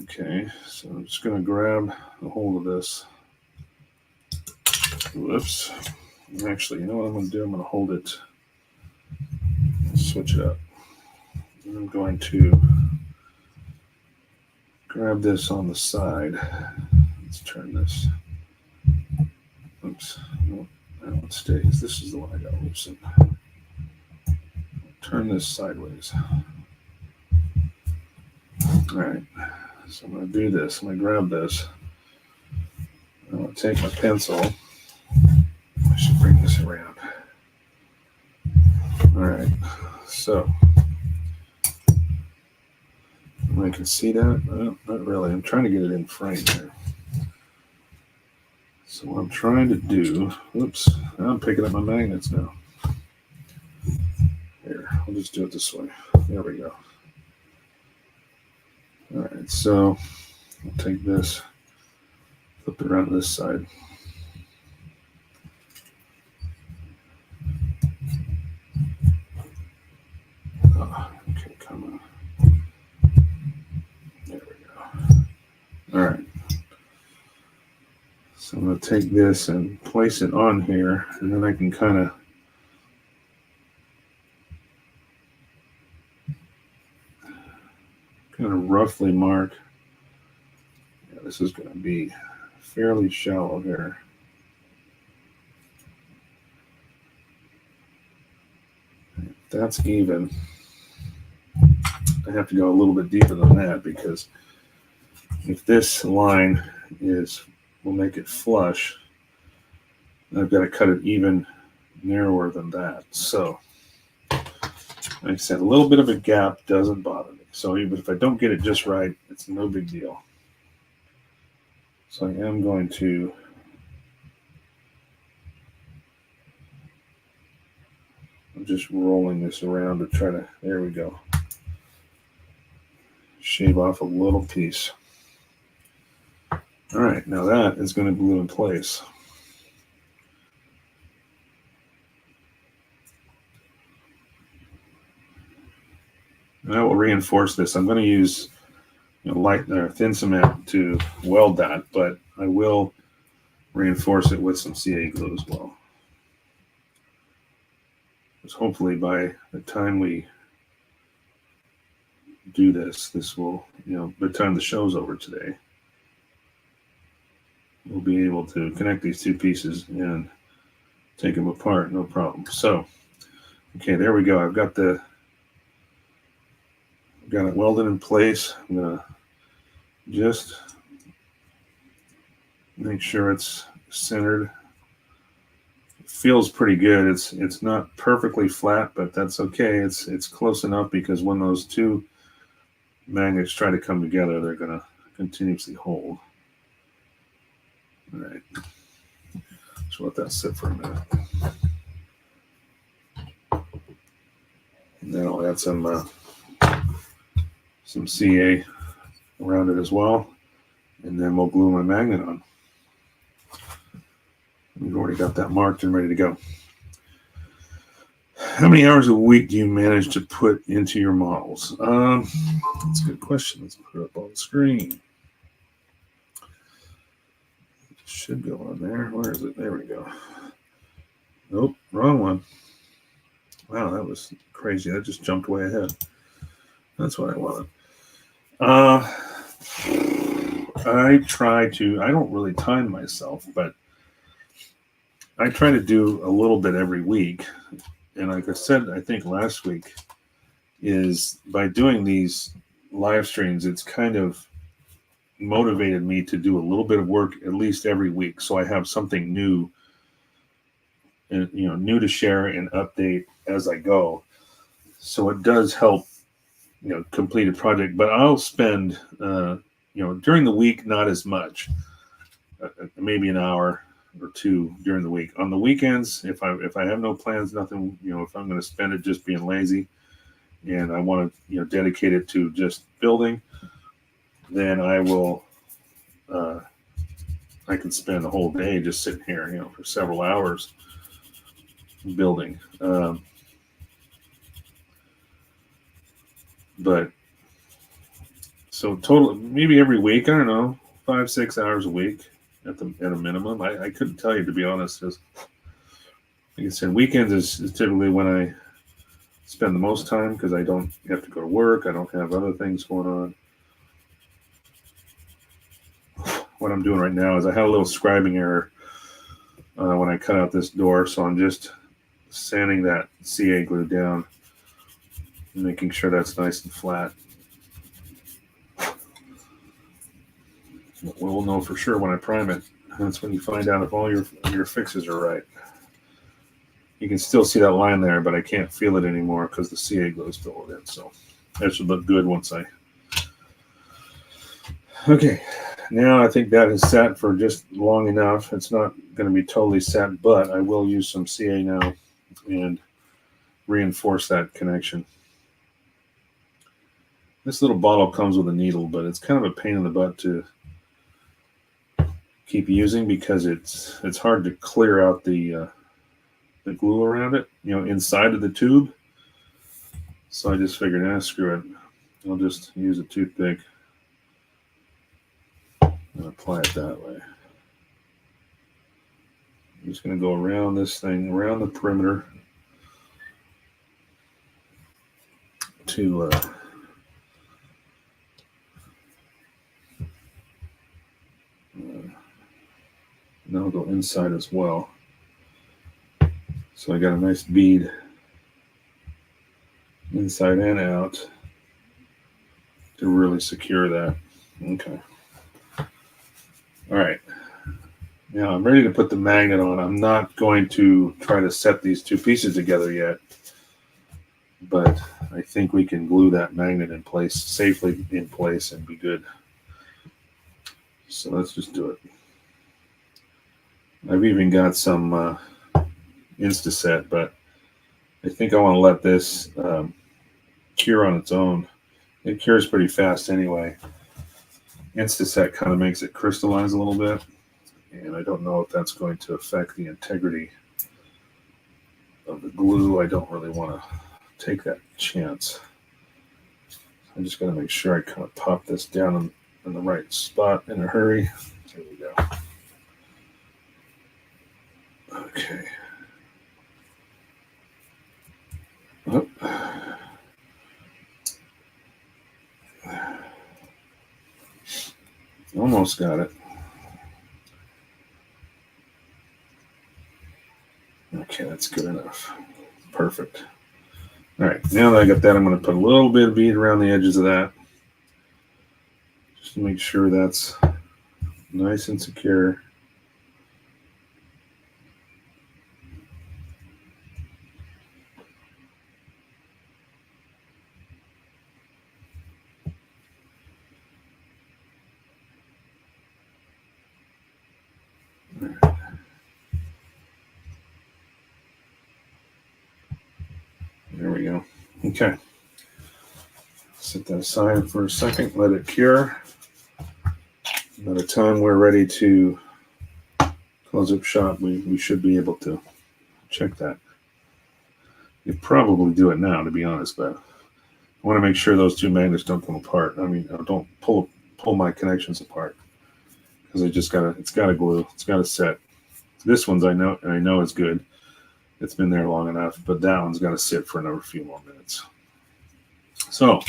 Okay, so I'm just going to grab a hold of this. Whoops. Actually, you know what I'm going to do? I'm going to hold it, switch it up. And I'm going to grab this on the side. Let's turn this. Oops. No, it stays. This is the one I got to loosen. Turn this sideways. All right. So I'm going to do this. I'm going to grab this. I'm going to take my pencil. I should bring this around. All right. So I can see that. Well, not really. I'm trying to get it in frame here. So what I'm trying to do, oops, I'm picking up my magnets now. Here, I'll just do it this way. There we go. All right, so I'll take this, flip it around to this side. Oh, okay, come on. There we go. All right. I'm going to take this and place it on here, and then I can kind of roughly mark. Yeah, this is going to be fairly shallow here. That's even. I have to go a little bit deeper than that, because if this line will make it flush, I've got to cut it even narrower than that. So, like I said, a little bit of a gap doesn't bother me. So even if I don't get it just right, it's no big deal. So I am going to I'm just rolling this around to try to, there we go, shave off a little piece. All right, now that is going to glue in place. And I will reinforce this. I'm going to use light or thin cement to weld that, but I will reinforce it with some CA glue as well. Because hopefully by the time we do this will, by the time the show's over today, we'll be able to connect these two pieces and take them apart, no problem. So, okay, there we go. I've got it welded in place. I'm gonna just make sure it's centered. It feels pretty good. It's not perfectly flat, but that's okay. It's close enough, because when those two magnets try to come together, they're gonna continuously hold. All right, so let that sit for a minute. And then I'll add some CA around it as well, and then we'll glue my magnet on. We've already got that marked and ready to go. How many hours a week do you manage to put into your models? That's a good question. Let's put it up on the screen. It should go on there. Where is it? There we go. Nope, wrong one. Wow, that was crazy. That just jumped way ahead. That's what I wanted. I don't really time myself, but I try to do a little bit every week. And like I said, I think last week, is by doing these live streams, it's kind of motivated me to do a little bit of work at least every week. So I have something new, new to share and update as I go. So it does help, complete a project, but I'll spend, during the week, not as much, maybe an hour or two during the week. On the weekends, if I have no plans, nothing, if I'm going to spend it just being lazy and I want to, dedicate it to just building, then I will, I can spend the whole day just sitting here, for several hours building. But so total, maybe every week, I don't know, 5-6 hours a week at a minimum. I couldn't tell you, to be honest. Like I said, weekends is typically when I spend the most time, because I don't have to go to work. I don't have other things going on. What I'm doing right now is I had a little scribing error when I cut out this door, so I'm just sanding that CA glue down, making sure that's nice and flat. We'll know for sure when I prime it. That's when you find out if all your fixes are right. You can still see that line there, but I can't feel it anymore because the CA glue is filled in. So that should look good once I... Okay, now I think that is set for just long enough. It's not going to be totally set, but I will use some CA now and reinforce that connection. This little bottle comes with a needle, but it's kind of a pain in the butt to keep using, because it's hard to clear out the glue around it, inside of the tube. So I just figured, screw it. I'll just use a toothpick and apply it that way. just going to go around this thing, around the perimeter to now I'll go inside as well. So I got a nice bead inside and out to really secure that. Okay. All right. Now I'm ready to put the magnet on. I'm not going to try to set these two pieces together yet, but I think we can glue that magnet in place, safely in place, and be good. So let's just do it. I've even got some Instaset, but I think I want to let this cure on its own. It cures pretty fast anyway. Instaset kind of makes it crystallize a little bit, and I don't know if that's going to affect the integrity of the glue. I don't really want to take that chance. I just got to make sure I kind of pop this down in the right spot in a hurry. There we go. Okay. Oh. Almost got it. Okay, that's good enough. Perfect. All right, now that I got that, I'm going to put a little bit of bead around the edges of that, just to make sure that's nice and secure. There we go. Okay. Set that aside for a second, let it cure. By the time we're ready to close up shop, we should be able to check that. You probably do it now, to be honest, but I want to make sure those two magnets don't come apart. I mean, don't pull my connections apart, because it's got to glue, it's got to set. This one's I know is good. It's been there long enough, but that one's got to sit for another few more minutes. So,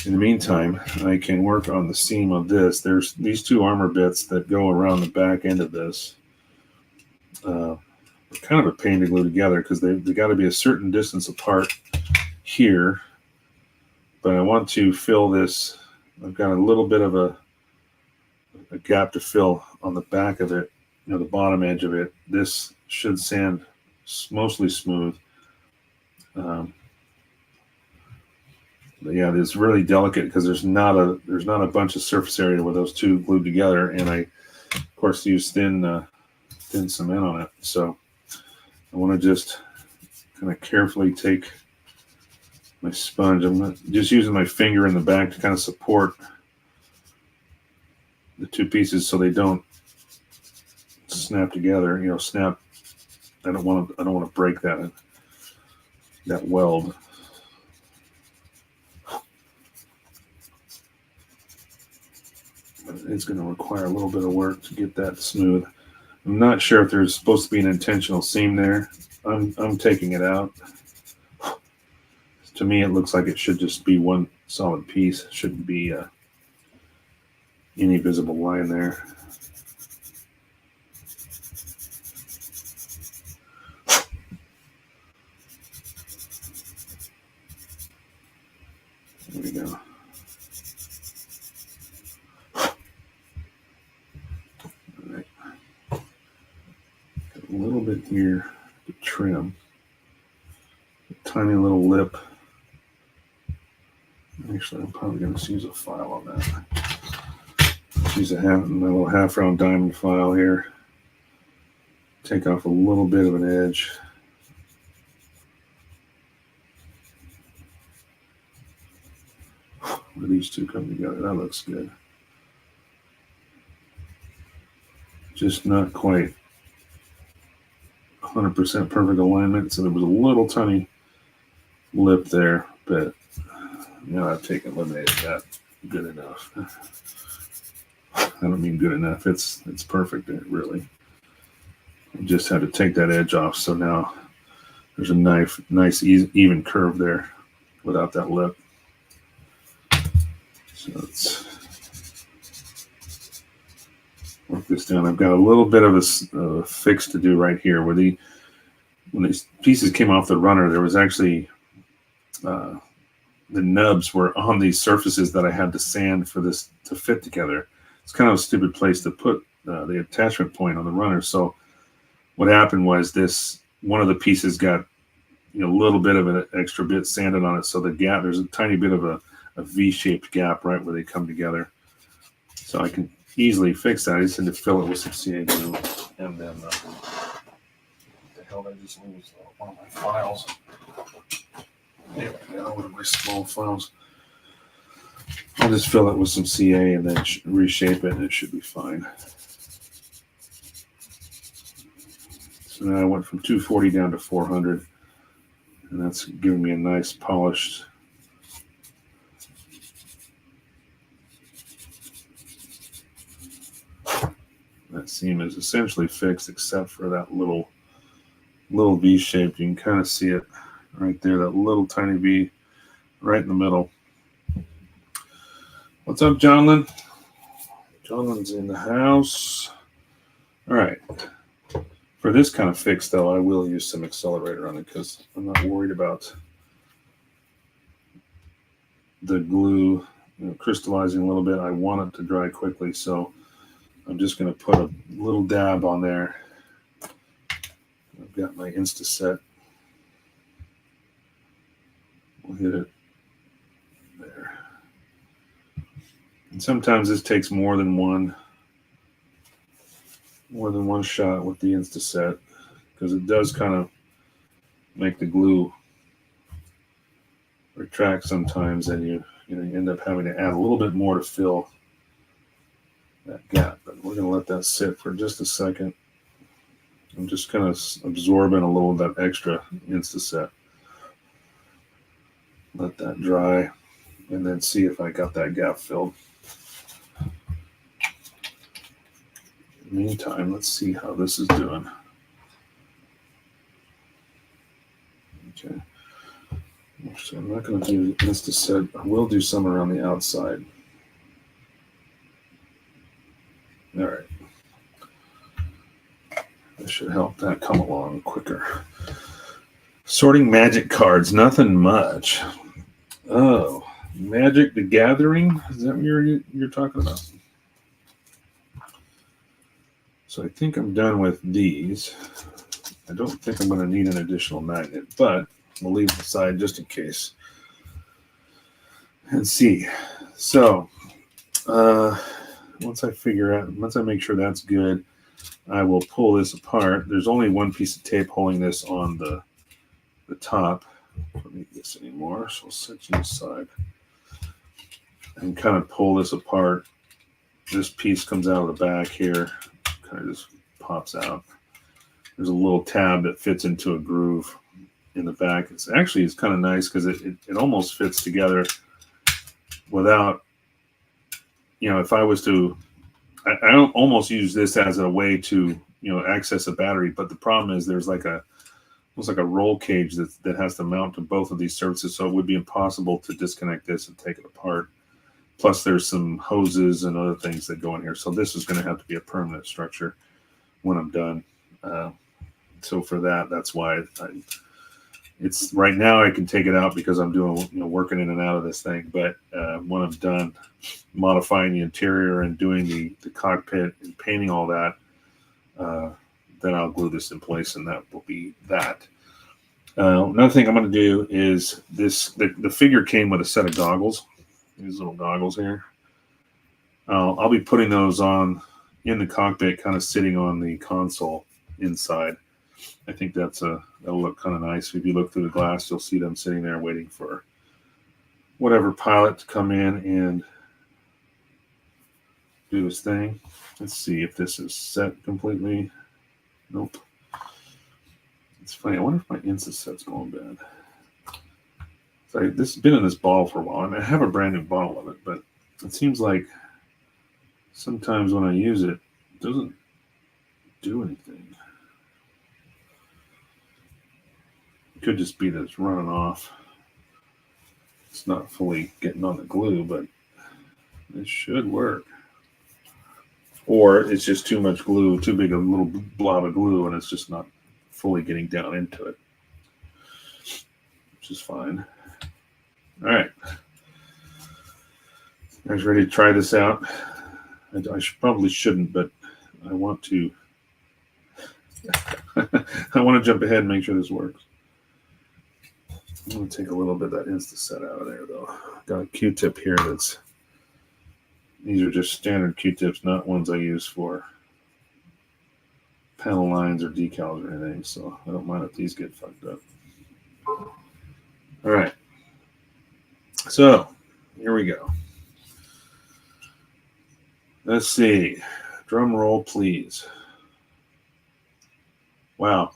in the meantime, I can work on the seam of this. There's these two armor bits that go around the back end of this. Kind of a pain to glue together because they got to be a certain distance apart here. But I want to fill this. I've got a little bit of a gap to fill on the back of it, the bottom edge of it. This should sand mostly smooth. But yeah, it's really delicate because there's not a bunch of surface area where those two glued together, and I, of course, use thin cement on it. So I want to just kind of carefully take my sponge. I'm just using my finger in the back to kind of support the two pieces so they don't snap together. Snap. I don't want to break that weld. It's going to require a little bit of work to get that smooth. I'm not sure if there's supposed to be an intentional seam there. I'm taking it out. To me, it looks like it should just be one solid piece. Shouldn't be any visible line there. There we go. All right. Got a little bit here to trim. A tiny little lip. Actually, I'm probably going to use a file on that. Let's use my little half-round diamond file here. Take off a little bit of an edge. Where these two come together, that looks good. Just not quite 100% perfect alignment, so there was a little tiny lip there, but I've eliminated that. Good enough. I don't mean good enough. It's perfect, really. Just had to take that edge off, so now there's a nice even curve there without that lip. So let's work this down. I've got a little bit of a fix to do right here where when these pieces came off the runner, there was actually the nubs were on these surfaces that I had to sand for this to fit together. It's kind of a stupid place to put the attachment point on the runner. So what happened was one of the pieces got a little bit of an extra bit sanded on it, so the gap, there's a tiny bit of a V-shaped gap right where they come together. So I can easily fix that. I just need to fill it with some CA glue, and then what the hell did I just lose? One of my files. There we go, one of my small files. I'll just fill it with some CA and then reshape it, and it should be fine. So now I went from 240 down to 400, and that's giving me a nice polished. That seam is essentially fixed except for that little V shape. You can kind of see it right there, that little tiny V right in the middle. What's up, Johnlyn? Johnlyn's in the house. All right. For this kind of fix, though, I will use some accelerator on it because I'm not worried about the glue crystallizing a little bit. I want it to dry quickly, so I'm just going to put a little dab on there. I've got my Instaset. We'll hit it there. And sometimes this takes more than one shot with the Instaset because it does kind of make the glue retract sometimes, and you end up having to add a little bit more to fill that gap. But we're going to let that sit for just a second. I'm just kind of absorbing a little of that extra Instaset. Let that dry, and then see if I got that gap filled. Meantime, let's see how this is doing. Okay. So I'm not going to do Instaset. I will do some around the outside. All right. That should help that come along quicker. Sorting Magic cards, nothing much. Oh, Magic the Gathering? Is that what you're talking about? So I think I'm done with these. I don't think I'm going to need an additional magnet, but we'll leave it aside just in case. And see. So once I make sure that's good, I will pull this apart. There's only one piece of tape holding this on the top. I don't need this anymore, so I'll set you aside. And kind of pull this apart. This piece comes out of the back here. Kind of just pops out. There's a little tab that fits into a groove in the back. It's kind of nice because it almost fits together without, if I was to, I don't almost use this as a way to, access a battery. But the problem is there's almost like a roll cage that has to mount to both of these surfaces. So it would be impossible to disconnect this and take it apart. Plus, there's some hoses and other things that go in here. So this is going to have to be a permanent structure when I'm done. So for that's why it's right now I can take it out because I'm doing working in and out of this thing. But when I'm done modifying the interior and doing the cockpit and painting all that, then I'll glue this in place, and that will be that. Another thing I'm going to do is the figure came with a set of goggles. These little goggles here. I'll be putting those on in the cockpit, kind of sitting on the console inside. I think that'll look kind of nice. If you look through the glass, you'll see them sitting there waiting for whatever pilot to come in and do his thing. Let's see if this is set completely. Nope. It's funny. I wonder if my Instaset's going bad. So this has been in this bottle for a while. I have a brand new bottle of it, but it seems like sometimes when I use it, it doesn't do anything. Could just be that it's running off. It's not fully getting on the glue, but it should work. Or it's just too much glue, too big a little blob of glue, and it's just not fully getting down into it, which is fine. All right. You guys ready to try this out? I probably shouldn't, but I want to. I want to jump ahead and make sure this works. I'm going to take a little bit of that Insta-Set out of there, though. Got a Q-tip here that's... These are just standard Q-tips, not ones I use for panel lines or decals or anything, so I don't mind if these get fucked up. All right. So, here we go. Let's see. Drum roll, please. Wow.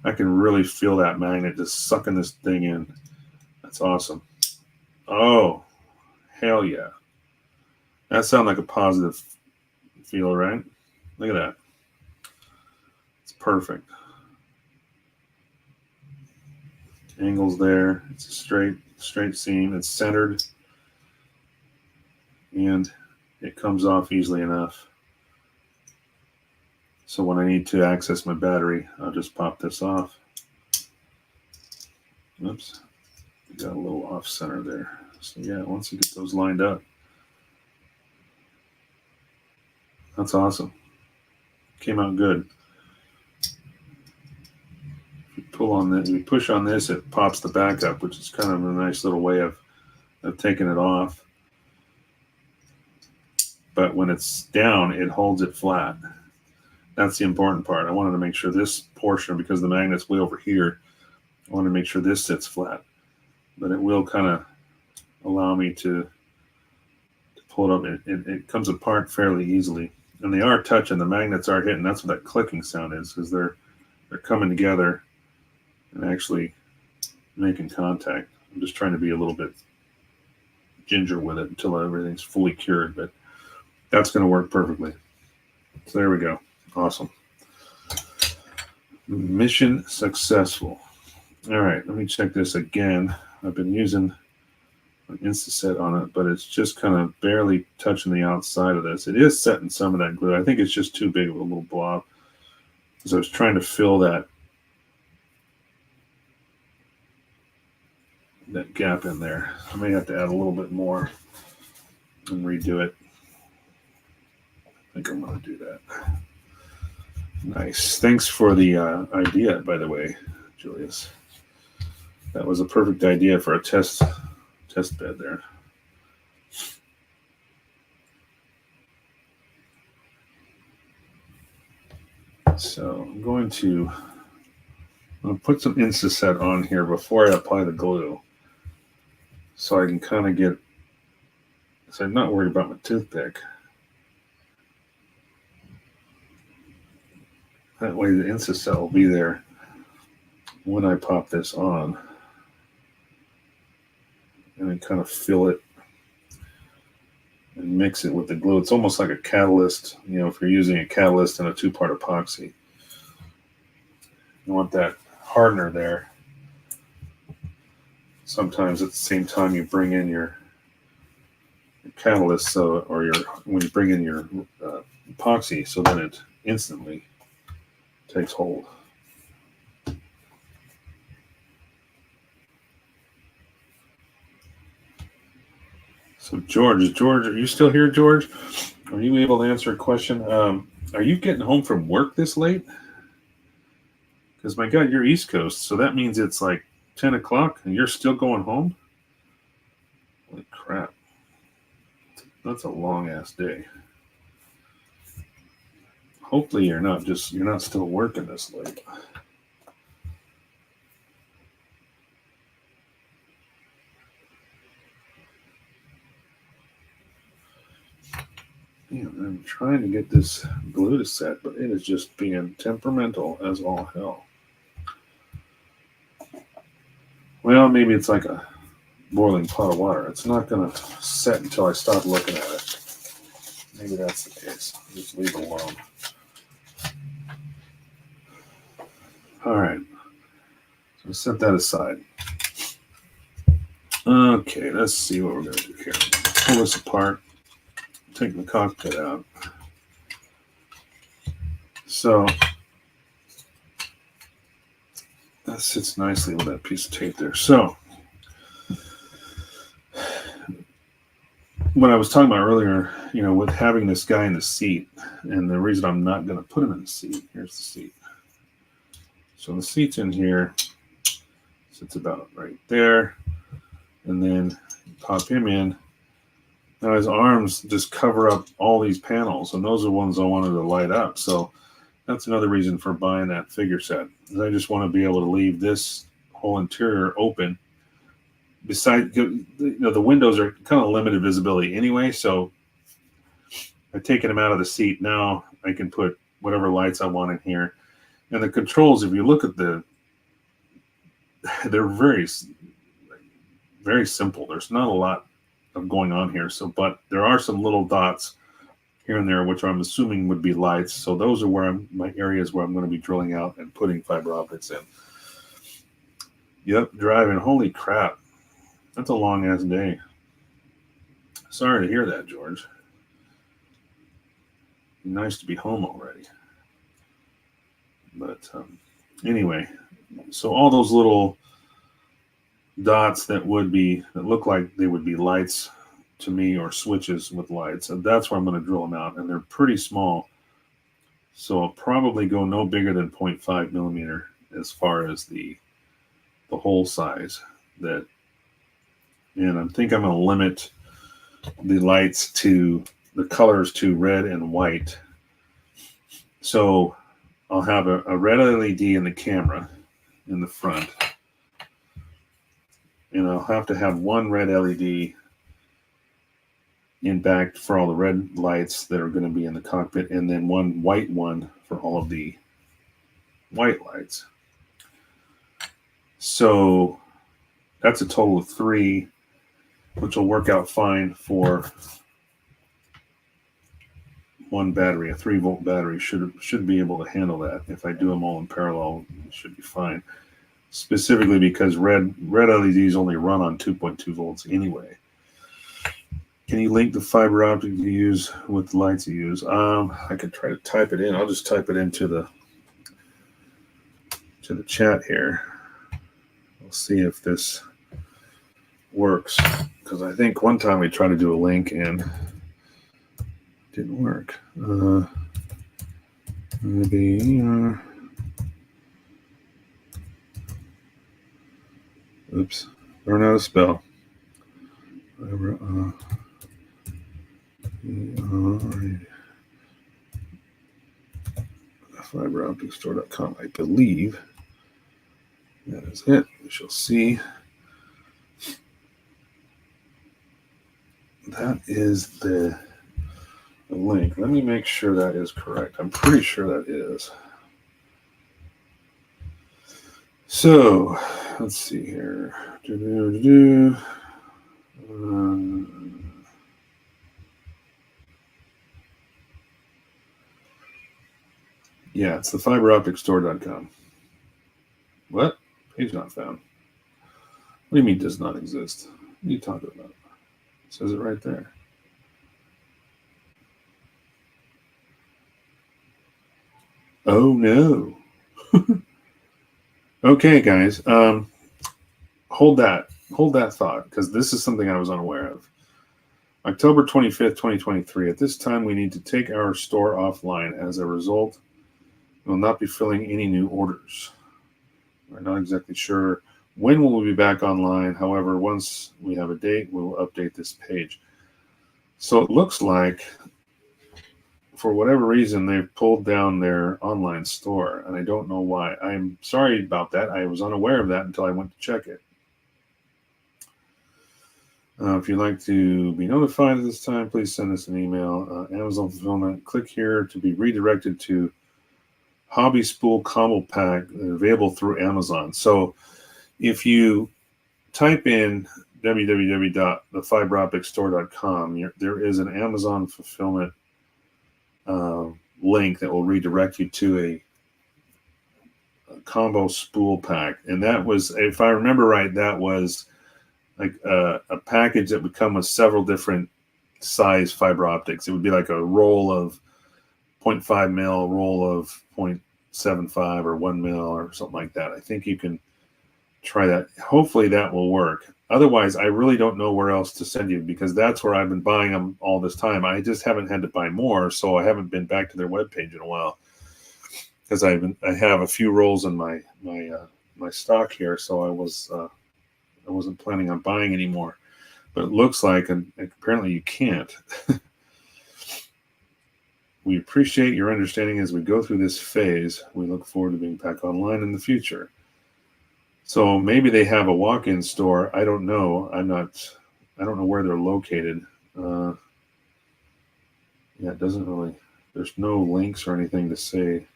I can really feel that magnet just sucking this thing in. That's awesome. Oh, hell yeah. That sounds like a positive feel, right? Look at that. It's perfect. Angles there. It's a straight seam. It's centered. And it comes off easily enough. So when I need to access my battery, I'll just pop this off. Oops. Got a little off center there. So yeah, once you get those lined up, that's awesome. Came out good. If you pull on this, if you push on this, it pops the back up, which is kind of a nice little way of taking it off. But when it's down, it holds it flat. That's the important part. I wanted to make sure this portion, because the magnet's way over here, I want to make sure this sits flat. But it will kind of allow me to pull it up. It comes apart fairly easily. And they are touching. The magnets are hitting. That's what that clicking sound is, because they're coming together and actually making contact. I'm just trying to be a little bit ginger with it until everything's fully cured. But that's going to work perfectly. So there we go. Awesome. Mission successful. All right, let me check this again. I've been using an Insta-Set on it, but it's just kind of barely touching the outside of this. It is setting some of that glue. I think it's just too big of a little blob, because I was trying to fill that gap in there. I may have to add a little bit more and redo it. I think I'm going to do that. Nice. Thanks for the idea, by the way, Julius. That was a perfect idea for a test bed there. So I'm going to put some Insta-Set on here before I apply the glue, so I can kind of get, so I'm not worried about my toothpick. That way the Insta-Set will be there when I pop this on. And then kind of fill it and mix it with the glue. It's almost like a catalyst, you know, if you're using a catalyst and a two-part epoxy. You want that hardener there. Sometimes at the same time you bring in your catalyst, when you bring in your epoxy, so then it instantly takes hold. So George, are you still here, George? Are you able to answer a question? Are you getting home from work this late? Because my God, you're East Coast, so that means it's like 10 o'clock and you're still going home? Holy crap. That's a long ass day. Hopefully you're not still working this late. I'm trying to get this glue to set, but it is just being temperamental as all hell. Well, maybe it's like a boiling pot of water. It's not going to set until I stop looking at it. Maybe that's the case. Just leave it alone. All right. Let's set that aside. Okay, let's see what we're going to do here. Pull this apart. Take the cockpit out. So that sits nicely with that piece of tape there. So what I was talking about earlier, with having this guy in the seat, and the reason I'm not going to put him in the seat, here's the seat. So the seat's in here, sits about right there, and then pop him in. Now his arms just cover up all these panels, and those are the ones I wanted to light up. So that's another reason for buying that figure set. I just want to be able to leave this whole interior open. Besides, the windows are kind of limited visibility anyway, so I've taken them out of the seat. Now I can put whatever lights I want in here. And the controls, if you look at they're very, very simple. There's not a lot of going on here. But there are some little dots here and there, which I'm assuming would be lights. So those are my areas where I'm going to be drilling out and putting fiber optics in. Yep, driving. Holy crap. That's a long ass day. Sorry to hear that, George. Nice to be home already. But anyway, so all those little dots that look like they would be lights to me, or switches with lights, and that's where I'm going to drill them out, and they're pretty small, so I'll probably go no bigger than 0.5 millimeter as far as the hole size. And I think I'm going to limit the lights to the colors to red and white. So I'll have a red LED in the camera in the front, and I'll have to have one red LED in back for all the red lights that are going to be in the cockpit, and then one white one for all of the white lights. So that's a total of 3, which will work out fine for one battery. A 3-volt battery should be able to handle that. If I do them all in parallel, it should be fine. Specifically because red LEDs only run on 2.2 volts anyway. Can you link the fiber optic you use with the lights you use? I could try to type it in. I'll just type it into the chat here. We'll see if this works, because I think one time we tried to do a link and it didn't work. Maybe. Oops. Learn how to spell. Fiberopticstore.com. I believe that is it. We shall see. That is the link. Let me make sure that is correct. I'm pretty sure that is. So let's see here. Yeah, it's the fiberopticstore.com. What? Page not found. What do you mean does not exist? What are you talking about? It says it right there. Oh no. Okay, guys. Hold that thought, because this is something I was unaware of. October 25th, 2023. At this time, we need to take our store offline. As a result, we will not be filling any new orders. We're not exactly sure when we will be back online. However, once we have a date, we will update this page. So it looks like, for whatever reason, they've pulled down their online store, and I don't know why. I'm sorry about that. I was unaware of that until I went to check it. If you'd like to be notified at this time, please send us an email. Amazon Fulfillment. Click here to be redirected to Hobby Spool Combo Pack, available through Amazon. So if you type in www.thefiberopticstore.com, there is an Amazon Fulfillment link that will redirect you to a combo spool pack. And that was, if I remember right, that was like a package that would come with several different size fiber optics. It would be like a roll of 0.5 mil, roll of 0.75 or 1 mil or something like that. I think you can try that. Hopefully that will work. Otherwise, I really don't know where else to send you, because that's where I've been buying them all this time. I just haven't had to buy more, so I haven't been back to their webpage in a while, because I have a few rolls in my stock here, so I wasn't planning on buying any more. But it looks like, and apparently you can't. We appreciate your understanding as we go through this phase. We look forward to being back online in the future. So maybe they have a walk-in store. I don't know. I don't know where they're located. Yeah, it doesn't really, there's no links or anything to say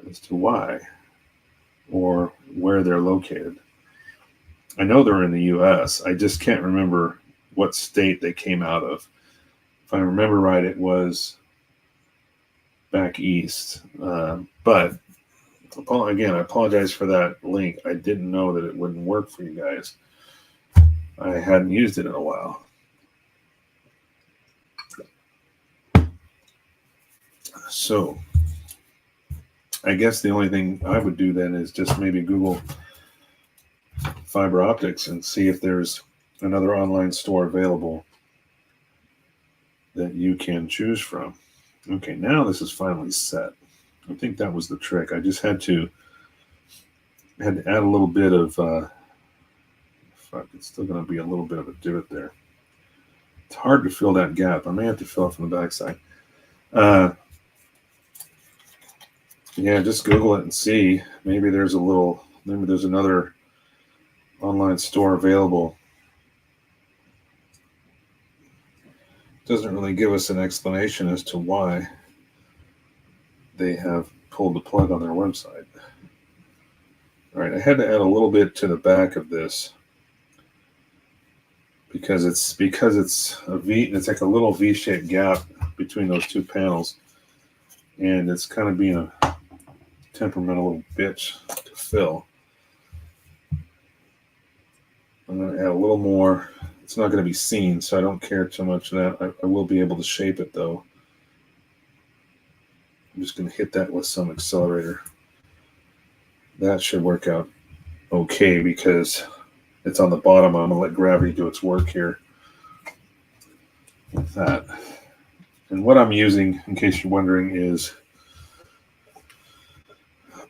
as to why or where they're located. I know they're in the U.S. I just can't remember what state they came out of. If I remember right, it was back east. But again, I apologize for that link. I didn't know that it wouldn't work for you guys. I hadn't used it in a while. So I guess the only thing I would do then is just maybe Google fiber optics and see if there's another online store available that you can choose from. Okay, now this is finally set. I think that was the trick. I just had to add a little bit of fuck, it's still going to be a little bit of a divot there. It's hard to fill that gap. I may have to fill it from the backside. Yeah, just Google it and see. Maybe there's another online store available. Doesn't really give us an explanation as to why they have pulled the plug on their website. All right, I had to add a little bit to the back of this because it's a V. It's like a little V-shaped gap between those two panels, and it's kind of being a temperamental little bitch to fill. I'm going to add a little more. It's not going to be seen, so I don't care too much of that. I will be able to shape it, though. I'm just going to hit that with some accelerator. That should work out okay because it's on the bottom. I'm going to let gravity do its work here with that. And what I'm using, in case you're wondering, is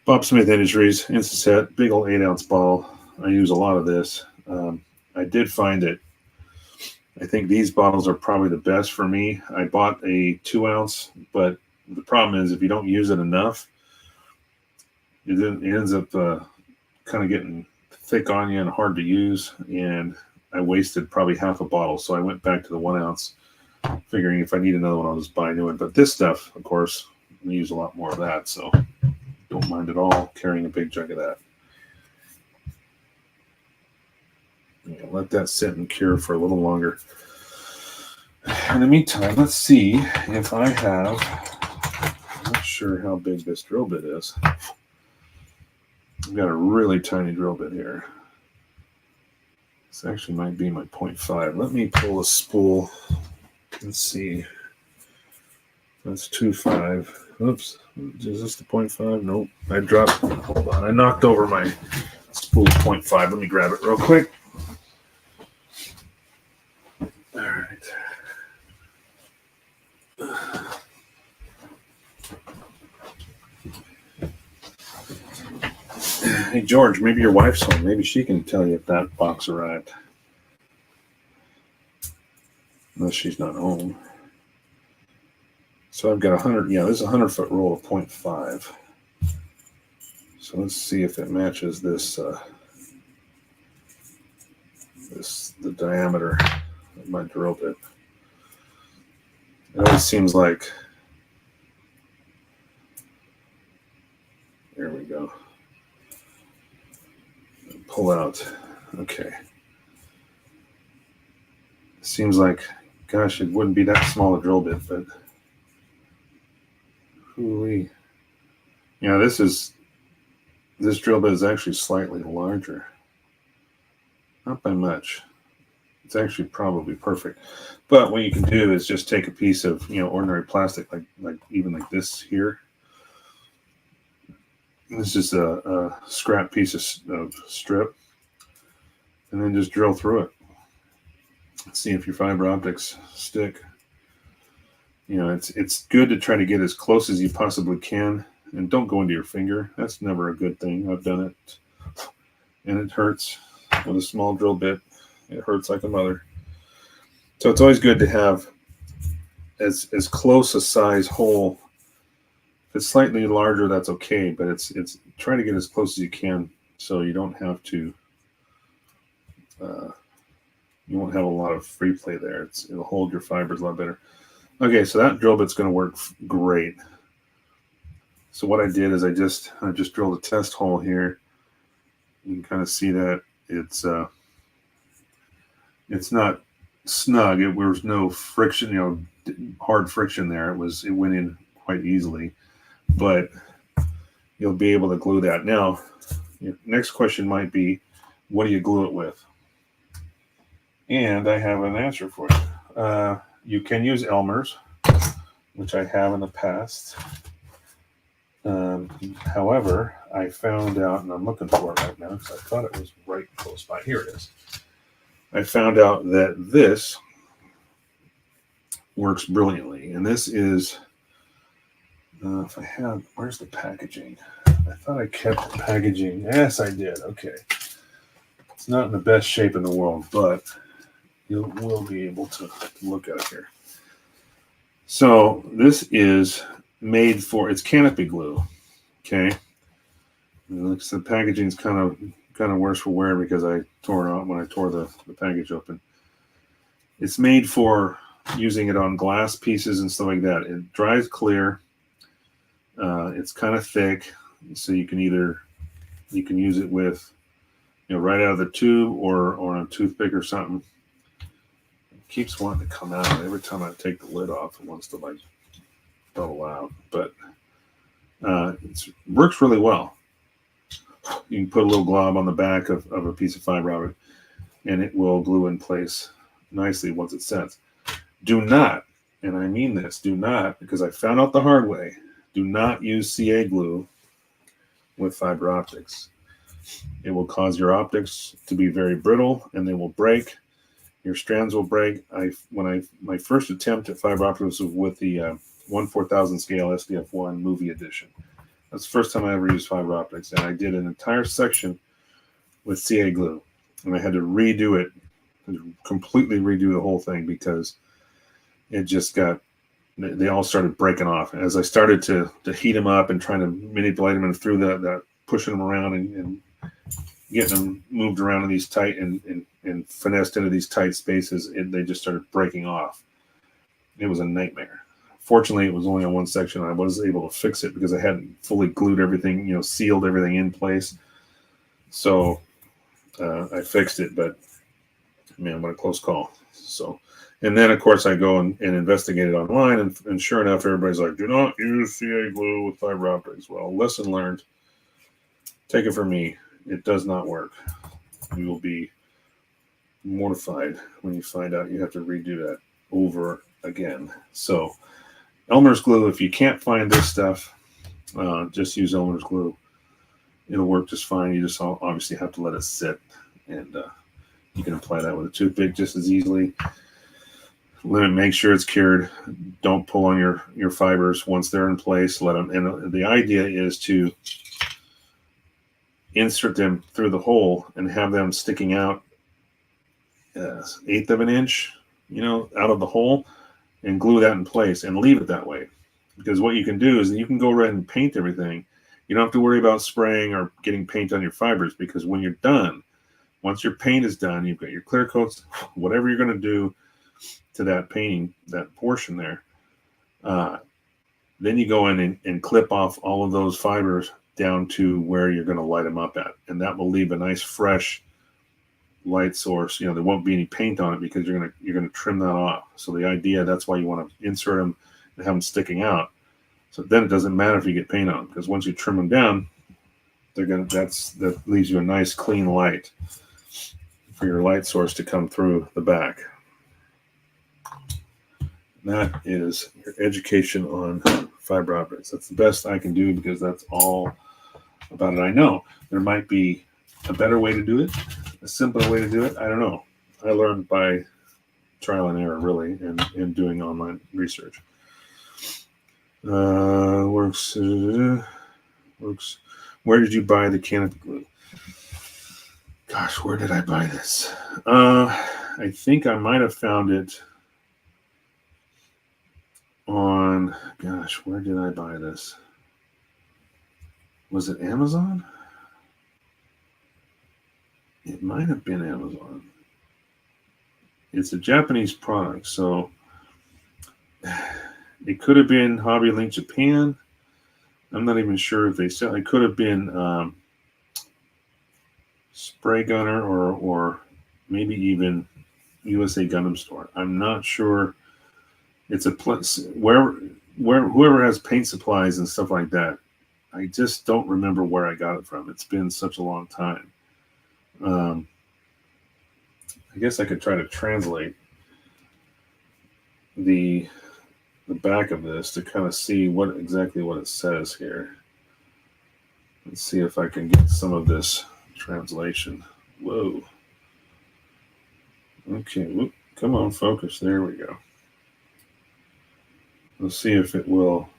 Bob Smith Industries Instaset, big old 8-ounce ball. I use a lot of this. I did find that I think these bottles are probably the best for me. I bought a 2-ounce, but the problem is if you don't use it enough, it ends up kind of getting thick on you and hard to use. And I wasted probably half a bottle. So I went back to the 1-ounce, figuring if I need another one, I'll just buy a new one. But this stuff, of course, I use a lot more of that. So don't mind at all carrying a big jug of that. Yeah, let that sit and cure for a little longer. In the meantime, let's see if I have, I'm not sure how big this drill bit is. I've got a really tiny drill bit here. This actually might be my 0.5. Let me pull a spool and see. That's 2.5. Oops. Is this the 0.5? Nope. I dropped. Hold on. I knocked over my spool 0.5. Let me grab it real quick. All right. Hey, George, maybe your wife's home. Maybe she can tell you if that box arrived. Unless she's not home. So I've got 100. Yeah, this is a 100-foot roll of 0.5. So let's see if it matches this. The diameter of my drill bit. It always seems like. There we go. Pull out. Okay. Seems like, gosh, it wouldn't be that small a drill bit, but hooey. Yeah, this is This drill bit is actually slightly larger. Not by much. It's actually probably perfect. But what you can do is just take a piece of, ordinary plastic, like even like this here. This is a scrap piece of strip, and then just drill through it. See if your fiber optics stick. It's good to try to get as close as you possibly can, and don't go into your finger. That's never a good thing. I've done it, and it hurts with a small drill bit. It hurts like a mother. So it's always good to have as close a size hole. If it's slightly larger, that's okay, but it's try to get as close as you can so you don't have to. You won't have a lot of free play there. It'll hold your fibers a lot better. Okay, so that drill bit's going to work great. So what I did is I just drilled a test hole here. You can kind of see that it's not snug. There was no friction, hard friction there. It went in quite easily, but you'll be able to glue that. Now, your next question might be, what do you glue it with? And I have an answer for you. You can use Elmer's, which I have in the past. However, I found out, and I'm looking for it right now because I thought it was right close by. Here it is. I found out that this works brilliantly. And this is, where's the packaging? I thought I kept the packaging. Yes, I did. Okay. It's not in the best shape in the world, but you will be able to look at it here. So this is made for, it's canopy glue. Okay. And the packaging is kind of worse for wear because I tore it out when I tore the package open. It's made for using it on glass pieces and stuff like that. It dries clear. It's kind of thick, so you can use it with, right out of the tube or on a toothpick or something. It keeps wanting to come out. Every time I take the lid off, it wants to bubble out. But it works really well. You can put a little glob on the back of a piece of fiber optic, and it will glue in place nicely once it sets. Do not, and I mean this, do not, because I found out the hard way, do not use CA glue with fiber optics. It will cause your optics to be very brittle, and they will break. Your strands will break. My first attempt at fiber optics was with the 1/4000 scale SDF1 movie edition. That's the first time I ever used fiber optics, and I did an entire section with CA glue, and I had to redo it, completely redo the whole thing because it just they all started breaking off. As I started to heat them up and trying to manipulate them and through that pushing them around and getting them moved around in these tight and finessed into these tight spaces, they just started breaking off. It was a nightmare. Fortunately, it was only on one section. I was able to fix it because I hadn't fully glued everything, sealed everything in place. So I fixed it, but man, what a close call. So, and then of course I go and investigate it online, and sure enough, everybody's like, do not use CA glue with fiber optics. Well, lesson learned. Take it from me. It does not work. You will be mortified when you find out you have to redo that over again. So Elmer's glue, if you can't find this stuff, just use Elmer's glue. It'll work just fine. You just obviously have to let it sit, and you can apply that with a toothpick just as easily. Make sure it's cured. Don't pull on your fibers once they're in place. Let them. And the idea is to insert them through the hole and have them sticking out 1/8 of an inch, out of the hole, and glue that in place and leave it that way. Because what you can do is you can go ahead and paint everything. You don't have to worry about spraying or getting paint on your fibers, because when you're done, once your paint is done, you've got your clear coats, whatever you're going to do to that painting, that portion there, then you go in and clip off all of those fibers down to where you're going to light them up at. And that will leave a nice fresh light source. There won't be any paint on it because you're going to trim that off. So the idea, that's why you want to insert them and have them sticking out. So then it doesn't matter if you get paint on them, because once you trim them down, that leaves you a nice clean light for your light source to come through the back. And that is your education on fiber optics. That's the best I can do because that's all about it I know. There might be a better way to do it, a simpler way to do it. I don't know. I learned by trial and error, really, and doing online research. Works. Where did you buy the canopy glue? Gosh, where did I buy this? I think I might have found it on, gosh, where did I buy this? Was it Amazon? It might have been Amazon. It's a Japanese product, so it could have been Hobby Link Japan. I'm not even sure if they sell. It could have been Spray Gunner or maybe even USA Gundam Store. I'm not sure. It's a place where whoever has paint supplies and stuff like that. I just don't remember where I got it from. It's been such a long time. I guess I could try to translate the back of this to kind of see exactly what it says here. Let's see if I can get some of this translation. Whoa. Okay, whoop. Come on, focus. There we go. Let's see if it will.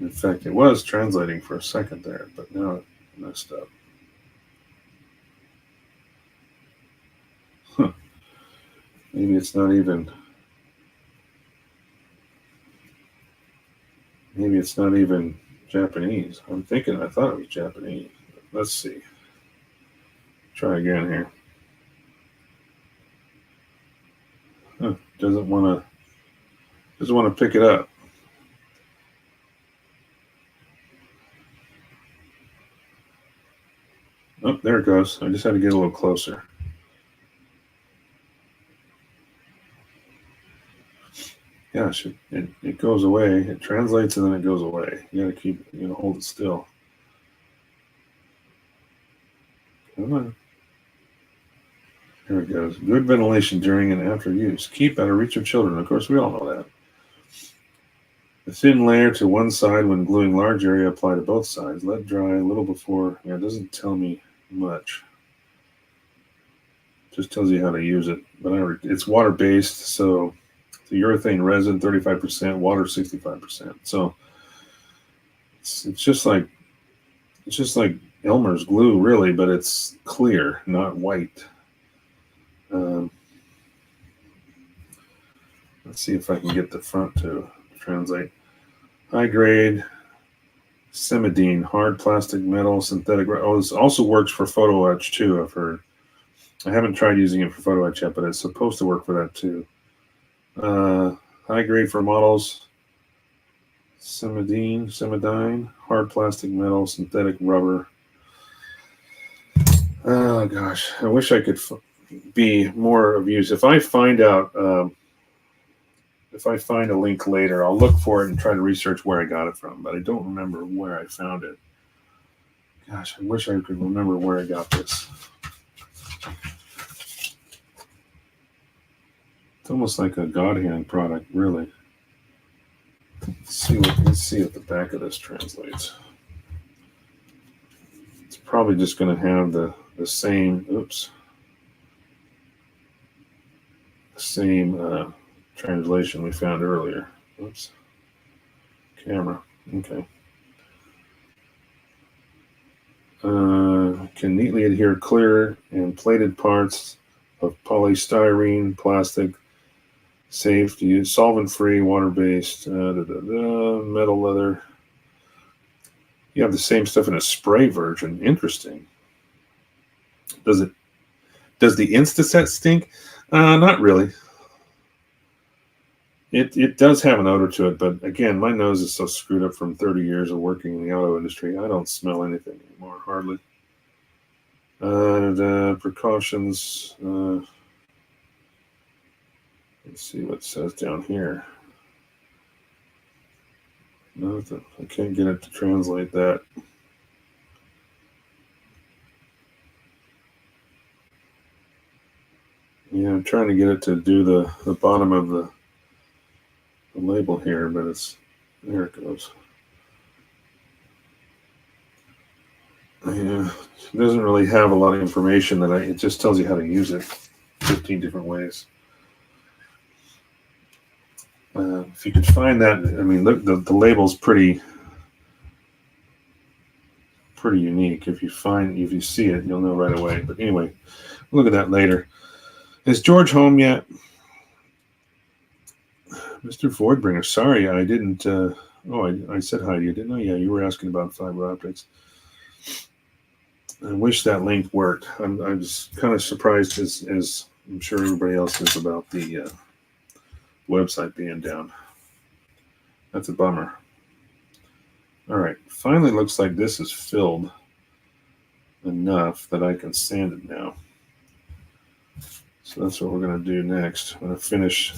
In fact, it was translating for a second there, but now it messed up. Huh. Maybe it's not even. Maybe it's not even Japanese. I thought it was Japanese. Let's see. Try again here. Huh. Doesn't want to pick it up. Oh, there it goes. I just had to get a little closer. Gosh, it goes away. It translates and then it goes away. You gotta hold it still. Come on. There it goes. Good ventilation during and after use. Keep out of reach of children. Of course, we all know that. A thin layer to one side when gluing large area, apply to both sides. Let dry a little before. Yeah, it doesn't tell me much. Just tells you how to use it. But it's water-based, so the urethane resin 35%, water 65%. So it's just like Elmer's glue, really, but it's clear, not white. Let's see if I can get the front to translate. High grade Semidine, hard plastic, metal, synthetic. Oh, this also works for photo etch too, I've heard. I haven't tried using it for photo etch yet, but it's supposed to work for that too. High grade for models. Semidine, hard plastic, metal, synthetic rubber. Oh gosh, I wish I could be more of use. If I find out, if I find a link later, I'll look for it and try to research where I got it from. But I don't remember where I found it. Gosh, I wish I could remember where I got this. It's almost like a God hand product, really. Let's see if the back of this translates. It's probably just going to have the same. Oops. The same translation we found earlier. Oops. Camera. Okay. Can neatly adhere clear and plated parts of polystyrene, plastic, safe to use, solvent-free, water-based, metal leather. You have the same stuff in a spray version. Interesting. Does the Instaset stink? Not really. It does have an odor to it, but again, my nose is so screwed up from 30 years of working in the auto industry. I don't smell anything anymore, hardly. Precautions. Let's see what it says down here. Nothing. I can't get it to translate that. I'm trying to get it to do the bottom of the label here, but there it goes. Yeah, it doesn't really have a lot of information it just tells you how to use it 15 different ways. If you could find that, I mean, look, the label's pretty unique. If you see it, you'll know right away. But anyway, look at that later. Is George home yet? Mr. Voidbringer, sorry, I didn't. I said hi to you, didn't I? Yeah, you were asking about fiber optics. I wish that link worked. I'm just kind of surprised, as I'm sure everybody else is, about the website being down. That's a bummer. All right, finally looks like this is filled enough that I can sand it now. So that's what we're going to do next. I'm going to finish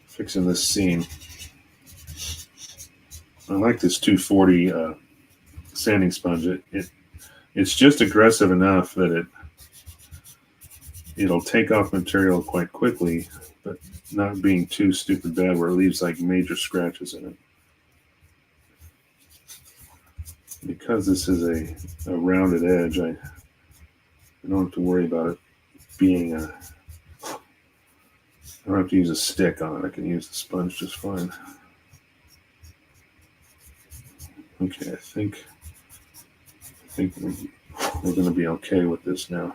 fixing this seam. I like this 240 sanding sponge. It's just aggressive enough that it'll take off material quite quickly, but not being too stupid bad where it leaves like major scratches in it. Because this is a rounded edge, I don't have to worry about it being I don't have to use a stick on it. I can use the sponge just fine. Okay, I think we're going to be okay with this now.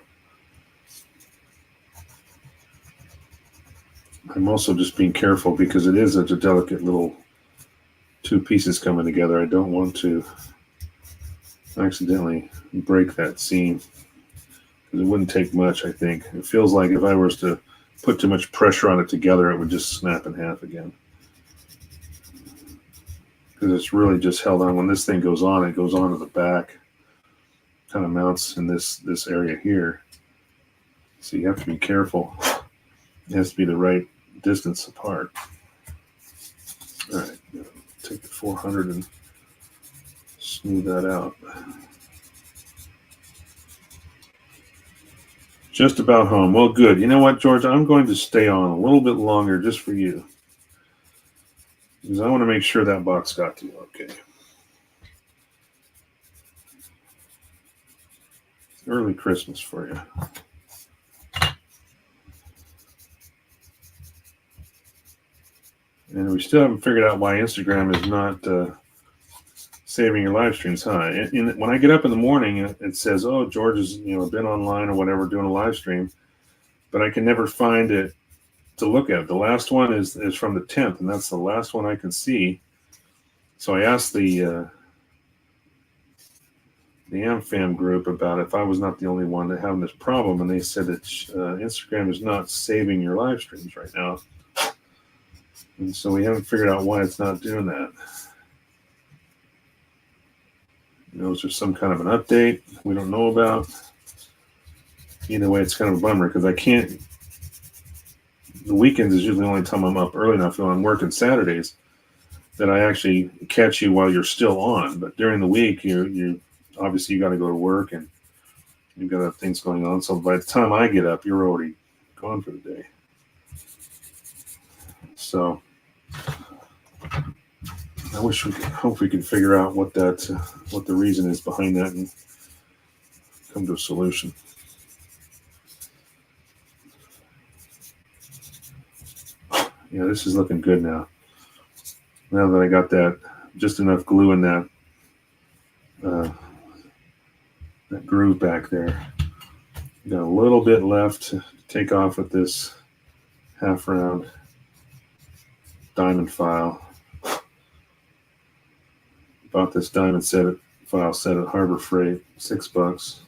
I'm also just being careful because it is such a delicate little two pieces coming together. I don't want to accidentally break that seam because it wouldn't take much, I think. It feels like if I was to put too much pressure on it together, it would just snap in half again. Because it's really just held on. When this thing goes on, it goes on to the back. Kind of mounts in this area here. So you have to be careful. It has to be the right distance apart. All right, take the 400 and smooth that out. Just about home. Well, good. You know what, George? I'm going to stay on a little bit longer just for you. Because I want to make sure that box got to you okay. Early Christmas for you. And we still haven't figured out why Instagram is not saving your live streams, huh? When I get up in the morning, it says, "Oh, George has been online or whatever doing a live stream," but I can never find it to look at. The last one is from the 10th, and that's the last one I can see. So I asked the AmFam group about if I was not the only one that having this problem, and they said that Instagram is not saving your live streams right now. And so we haven't figured out why it's not doing that. Is there some kind of an update we don't know about? Either way, it's kind of a bummer because I can't. The weekends is usually the only time I'm up early enough when I'm working Saturdays that I actually catch you while you're still on. But during the week, you obviously you got to go to work and you've got things going on. So by the time I get up, you're already gone for the day. So I hope we can figure out what the reason is behind that and come to a solution. Yeah, this is looking good now. Now that I got that just enough glue in that groove back there. Got a little bit left to take off with this half round diamond file. Bought this diamond file set at Harbor Freight, $6.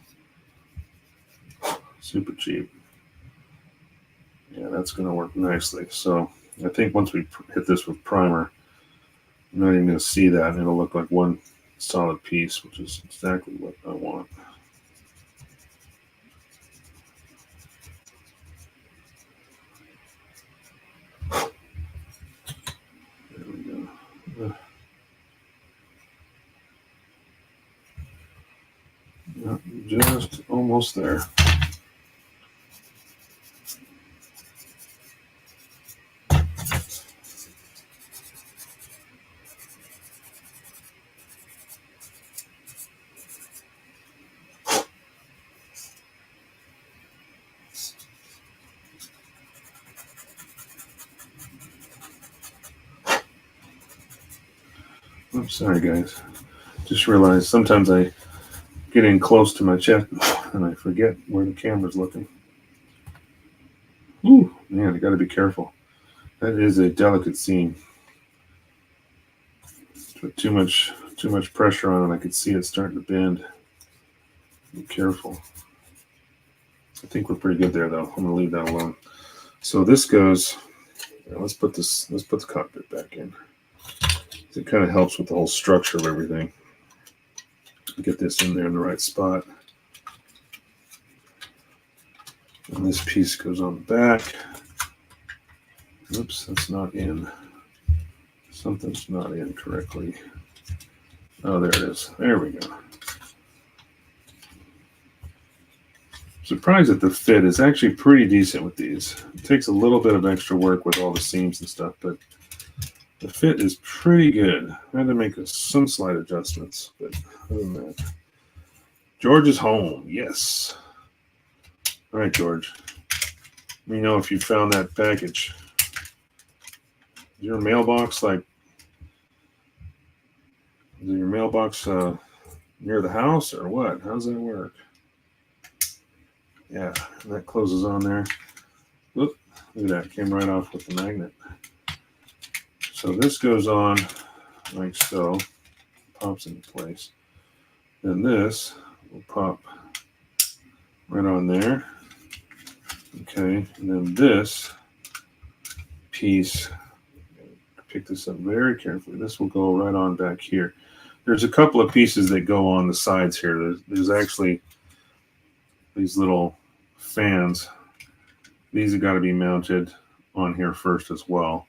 Super cheap. Yeah, that's going to work nicely. So I think once we hit this with primer, I'm not even going to see that. It'll look like one solid piece, which is exactly what I want. There we go. just almost there. I'm sorry, guys. Just realized sometimes I get in close to my chest and I forget where the camera's looking. Ooh, man, I got to be careful. That is a delicate seam. Put too much pressure on it, I could see it starting to bend. Be careful. I think we're pretty good there, though. I'm gonna leave that alone. So this goes. Let's put the cockpit back in. It kind of helps with the whole structure of everything. Get this in there in the right spot. And this piece goes on the back. Oops, that's not in. Something's not in correctly. Oh, there it is. There we go. Surprised that the fit is actually pretty decent with these. It takes a little bit of extra work with all the seams and stuff, but the fit is pretty good. I had to make some slight adjustments, but other than that. George is home. Yes. All right, George. Let me know if you found that package. Is your mailbox near the house or what? How does that work? Yeah, that closes on there. Whoop, look at that. Came right off with the magnet. So this goes on like so. Pops into place. Then this will pop right on there. Okay, and then this piece, pick this up very carefully. This will go right on back here. There's a couple of pieces that go on the sides here. There's actually these little fans. These have got to be mounted on here first as well.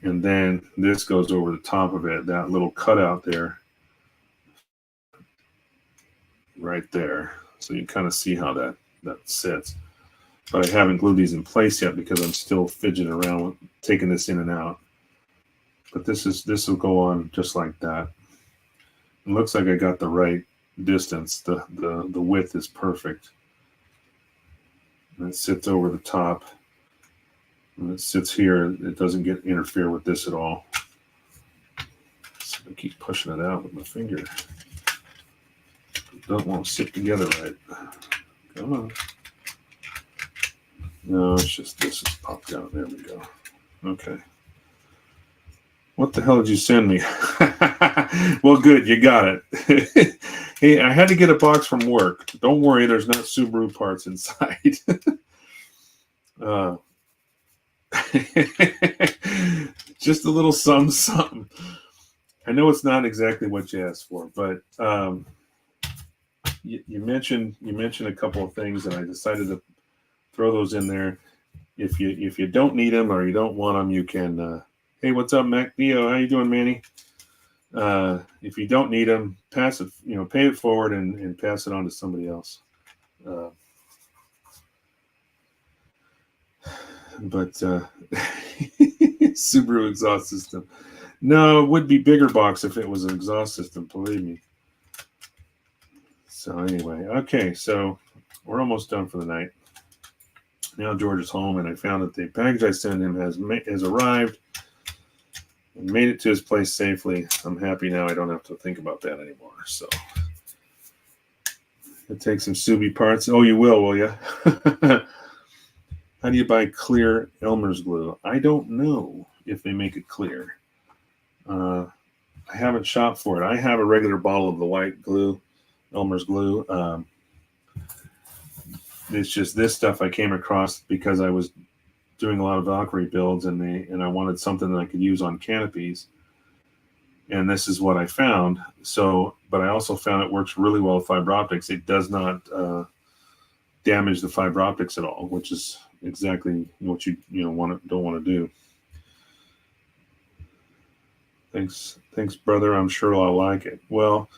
And then this goes over the top of it, that little cutout there, right there. So you kind of see how that sits. But I haven't glued these in place yet because I'm still fidgeting around with taking this in and out. But this will go on just like that. It looks like I got the right distance. The width is perfect. And it sits over the top. When it sits here, it doesn't interfere with this at all. So I keep pushing it out with my finger. Don't want to sit together right. Come on. No, it's just this is popped out. There we go. Okay. What the hell did you send me? Well, good. You got it. Hey, I had to get a box from work. Don't worry. There's not Subaru parts inside. Just a little something. I know it's not exactly what you asked for, but you mentioned a couple of things, and I decided to throw those in there. If you don't need them or you don't want them, you can. Hey, what's up, Mac Dio? How you doing, Manny? If you don't need them, pass it. Pay it forward and pass it on to somebody else. But Subaru exhaust system. No, it would be bigger box if it was an exhaust system, believe me. So anyway, okay, so we're almost done for the night. Now George is home, and I found that the package I sent him has arrived and made it to his place safely. I'm happy now. I don't have to think about that anymore. So it takes some Subi parts. Oh, you will you? How do you buy clear Elmer's glue? I don't know if they make it clear. I haven't shopped for it. I have a regular bottle of the white glue, Elmer's glue. It's just this stuff I came across because I was doing a lot of Valkyrie builds, and I wanted something that I could use on canopies. And this is what I found. So, but I also found it works really well with fiber optics. It does not damage the fiber optics at all, which is exactly what you don't want to do. Thanks, brother. I'm sure I'll like it. Well,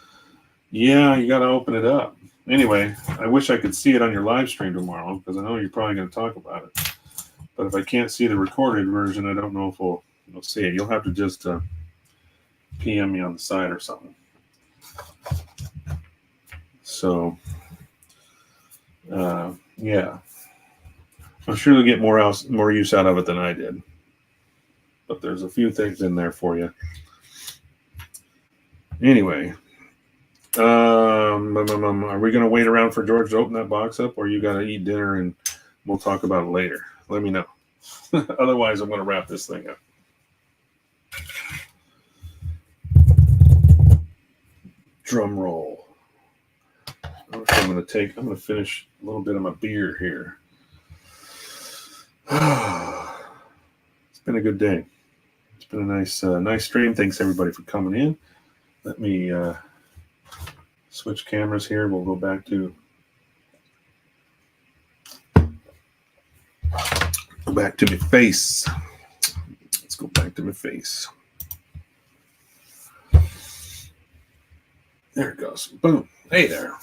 yeah, you got to open it up. Anyway, I wish I could see it on your live stream tomorrow because I know you're probably going to talk about it. But if I can't see the recorded version, I don't know if we'll see it. You'll have to just PM me on the side or something. So, yeah. I'm sure you'll get more use out of it than I did. But there's a few things in there for you. Anyway, are we going to wait around for George to open that box up, or you got to eat dinner and we'll talk about it later? Let me know. Otherwise, I'm going to wrap this thing up. Drum roll. I'm going to finish a little bit of my beer here. It's been a good day. It's been a nice stream. Thanks everybody for coming in. Let me switch cameras here. We'll go back to my face. Let's go back to my face. There it goes. Boom. Hey there.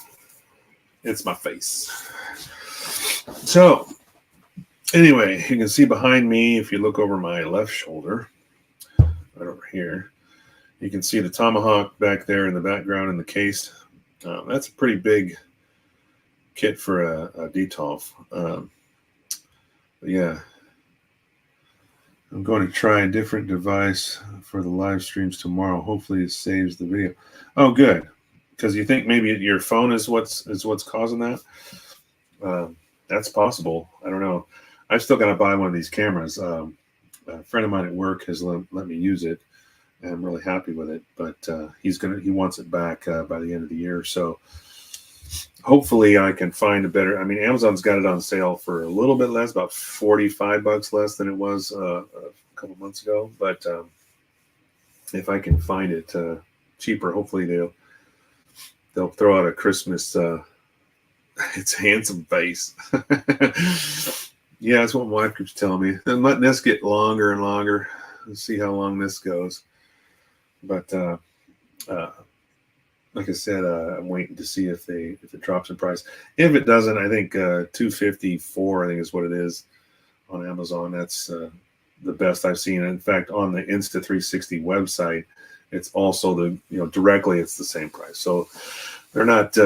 It's my face. So, anyway, you can see behind me, if you look over my left shoulder, right over here, you can see the tomahawk back there in the background in the case. That's a pretty big kit for a DTOF. Yeah. I'm going to try a different device for the live streams tomorrow. Hopefully it saves the video. Oh, good. Because you think maybe your phone is what's causing that. That's possible. I don't know. I've still got to buy one of these cameras. A friend of mine at work has let me use it. And I'm really happy with it. But he wants it back by the end of the year. So hopefully I can find a better. I mean, Amazon's got it on sale for a little bit less, about $45 less than it was a couple months ago. But if I can find it cheaper, hopefully they'll throw out a Christmas. It's handsome face. Yeah, that's what my wife keeps telling me. I'm letting this get longer and longer. Let's see how long this goes. But like I said, I'm waiting to see if it drops in price. If it doesn't, I think $254, I think is what it is on Amazon. That's the best I've seen. In fact, on the Insta360 website, it's also directly it's the same price. So they're not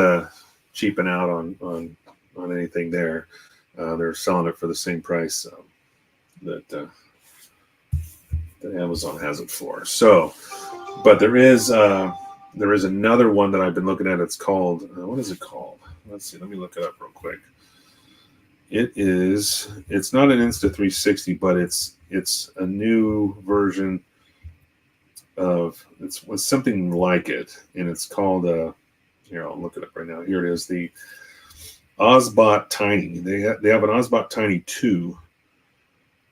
cheaping out on anything there. They're selling it for the same price that Amazon has it for. So, but there is another one that I've been looking at. It's called what is it called? Let's see. Let me look it up real quick. It's not an Insta360, but it's a new version of it's something like it, and it's called here, I'll look it up right now. Here it is, the Ozbot Tiny. They have an Ozbot Tiny 2.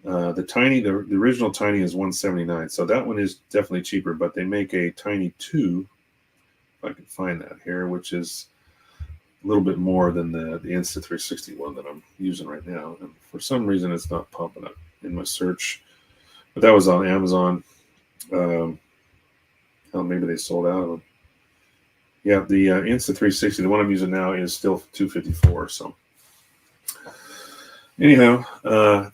The original Tiny is $179, so that one is definitely cheaper, but they make a Tiny 2, if I can find that here, which is a little bit more than the Insta360 one that I'm using right now. And for some reason, it's not popping up in my search, but that was on Amazon. Maybe they sold out of them. Yeah, the Insta360, the one I'm using now, is still $254. So, anyhow,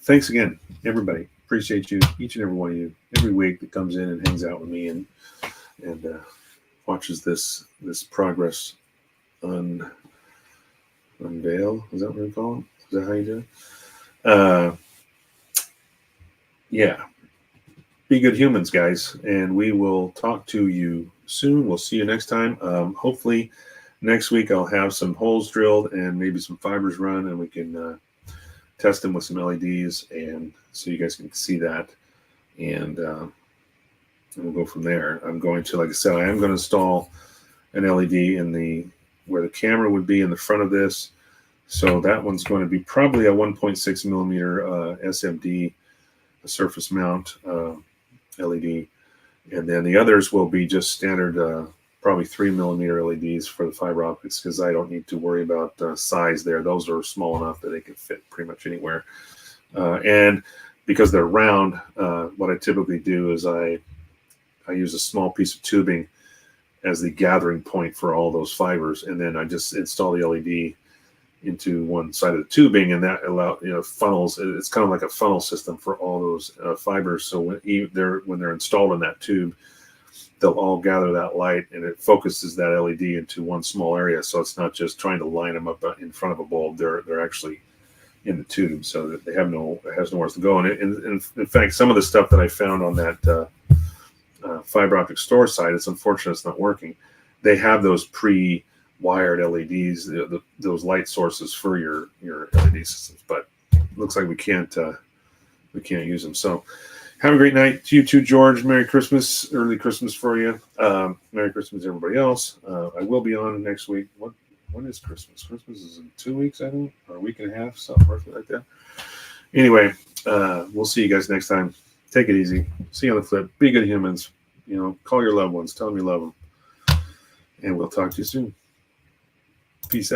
thanks again, everybody. Appreciate you, each and every one of you, every week that comes in and hangs out with me and watches this progress unveil. Is that what we call it? Is that how you do it? Yeah. Be good humans, guys, and we will talk to you soon. We'll see you next time. Hopefully next week I'll have some holes drilled and maybe some fibers run, and we can test them with some LEDs, and so you guys can see that, and we'll go from there. I'm going to, like I said, I am going to install an LED in where the camera would be in the front of this. So that one's going to be probably a 1.6 millimeter SMD, a surface mount LED, and then the others will be just standard, probably 3 millimeter LEDs for the fiber optics, because I don't need to worry about size there. Those are small enough that they can fit pretty much anywhere. And because they're round, what I typically do is I use a small piece of tubing as the gathering point for all those fibers. And then I just install the LED into one side of the tubing, and that funnels. It's kind of like a funnel system for all those fibers. So when they're installed in that tube, they'll all gather that light, and it focuses that LED into one small area. So it's not just trying to line them up in front of a bulb. They're actually in the tube, so that it has nowhere to go. And in fact, some of the stuff that I found on that fiber optic store site, it's unfortunate it's not working. They have those pre-wired LEDs, those light sources for your LED systems, but it looks like we can't use them. So have a great night to you too, George. Merry Christmas, early Christmas for you. Merry Christmas, everybody else. I will be on next week. When is Christmas? Christmas is in 2 weeks, I think, or a week and a half, something roughly like that. Anyway, we'll see you guys next time. Take it easy. See you on the flip. Be good humans. Call your loved ones. Tell them you love them. And we'll talk to you soon. Peace out.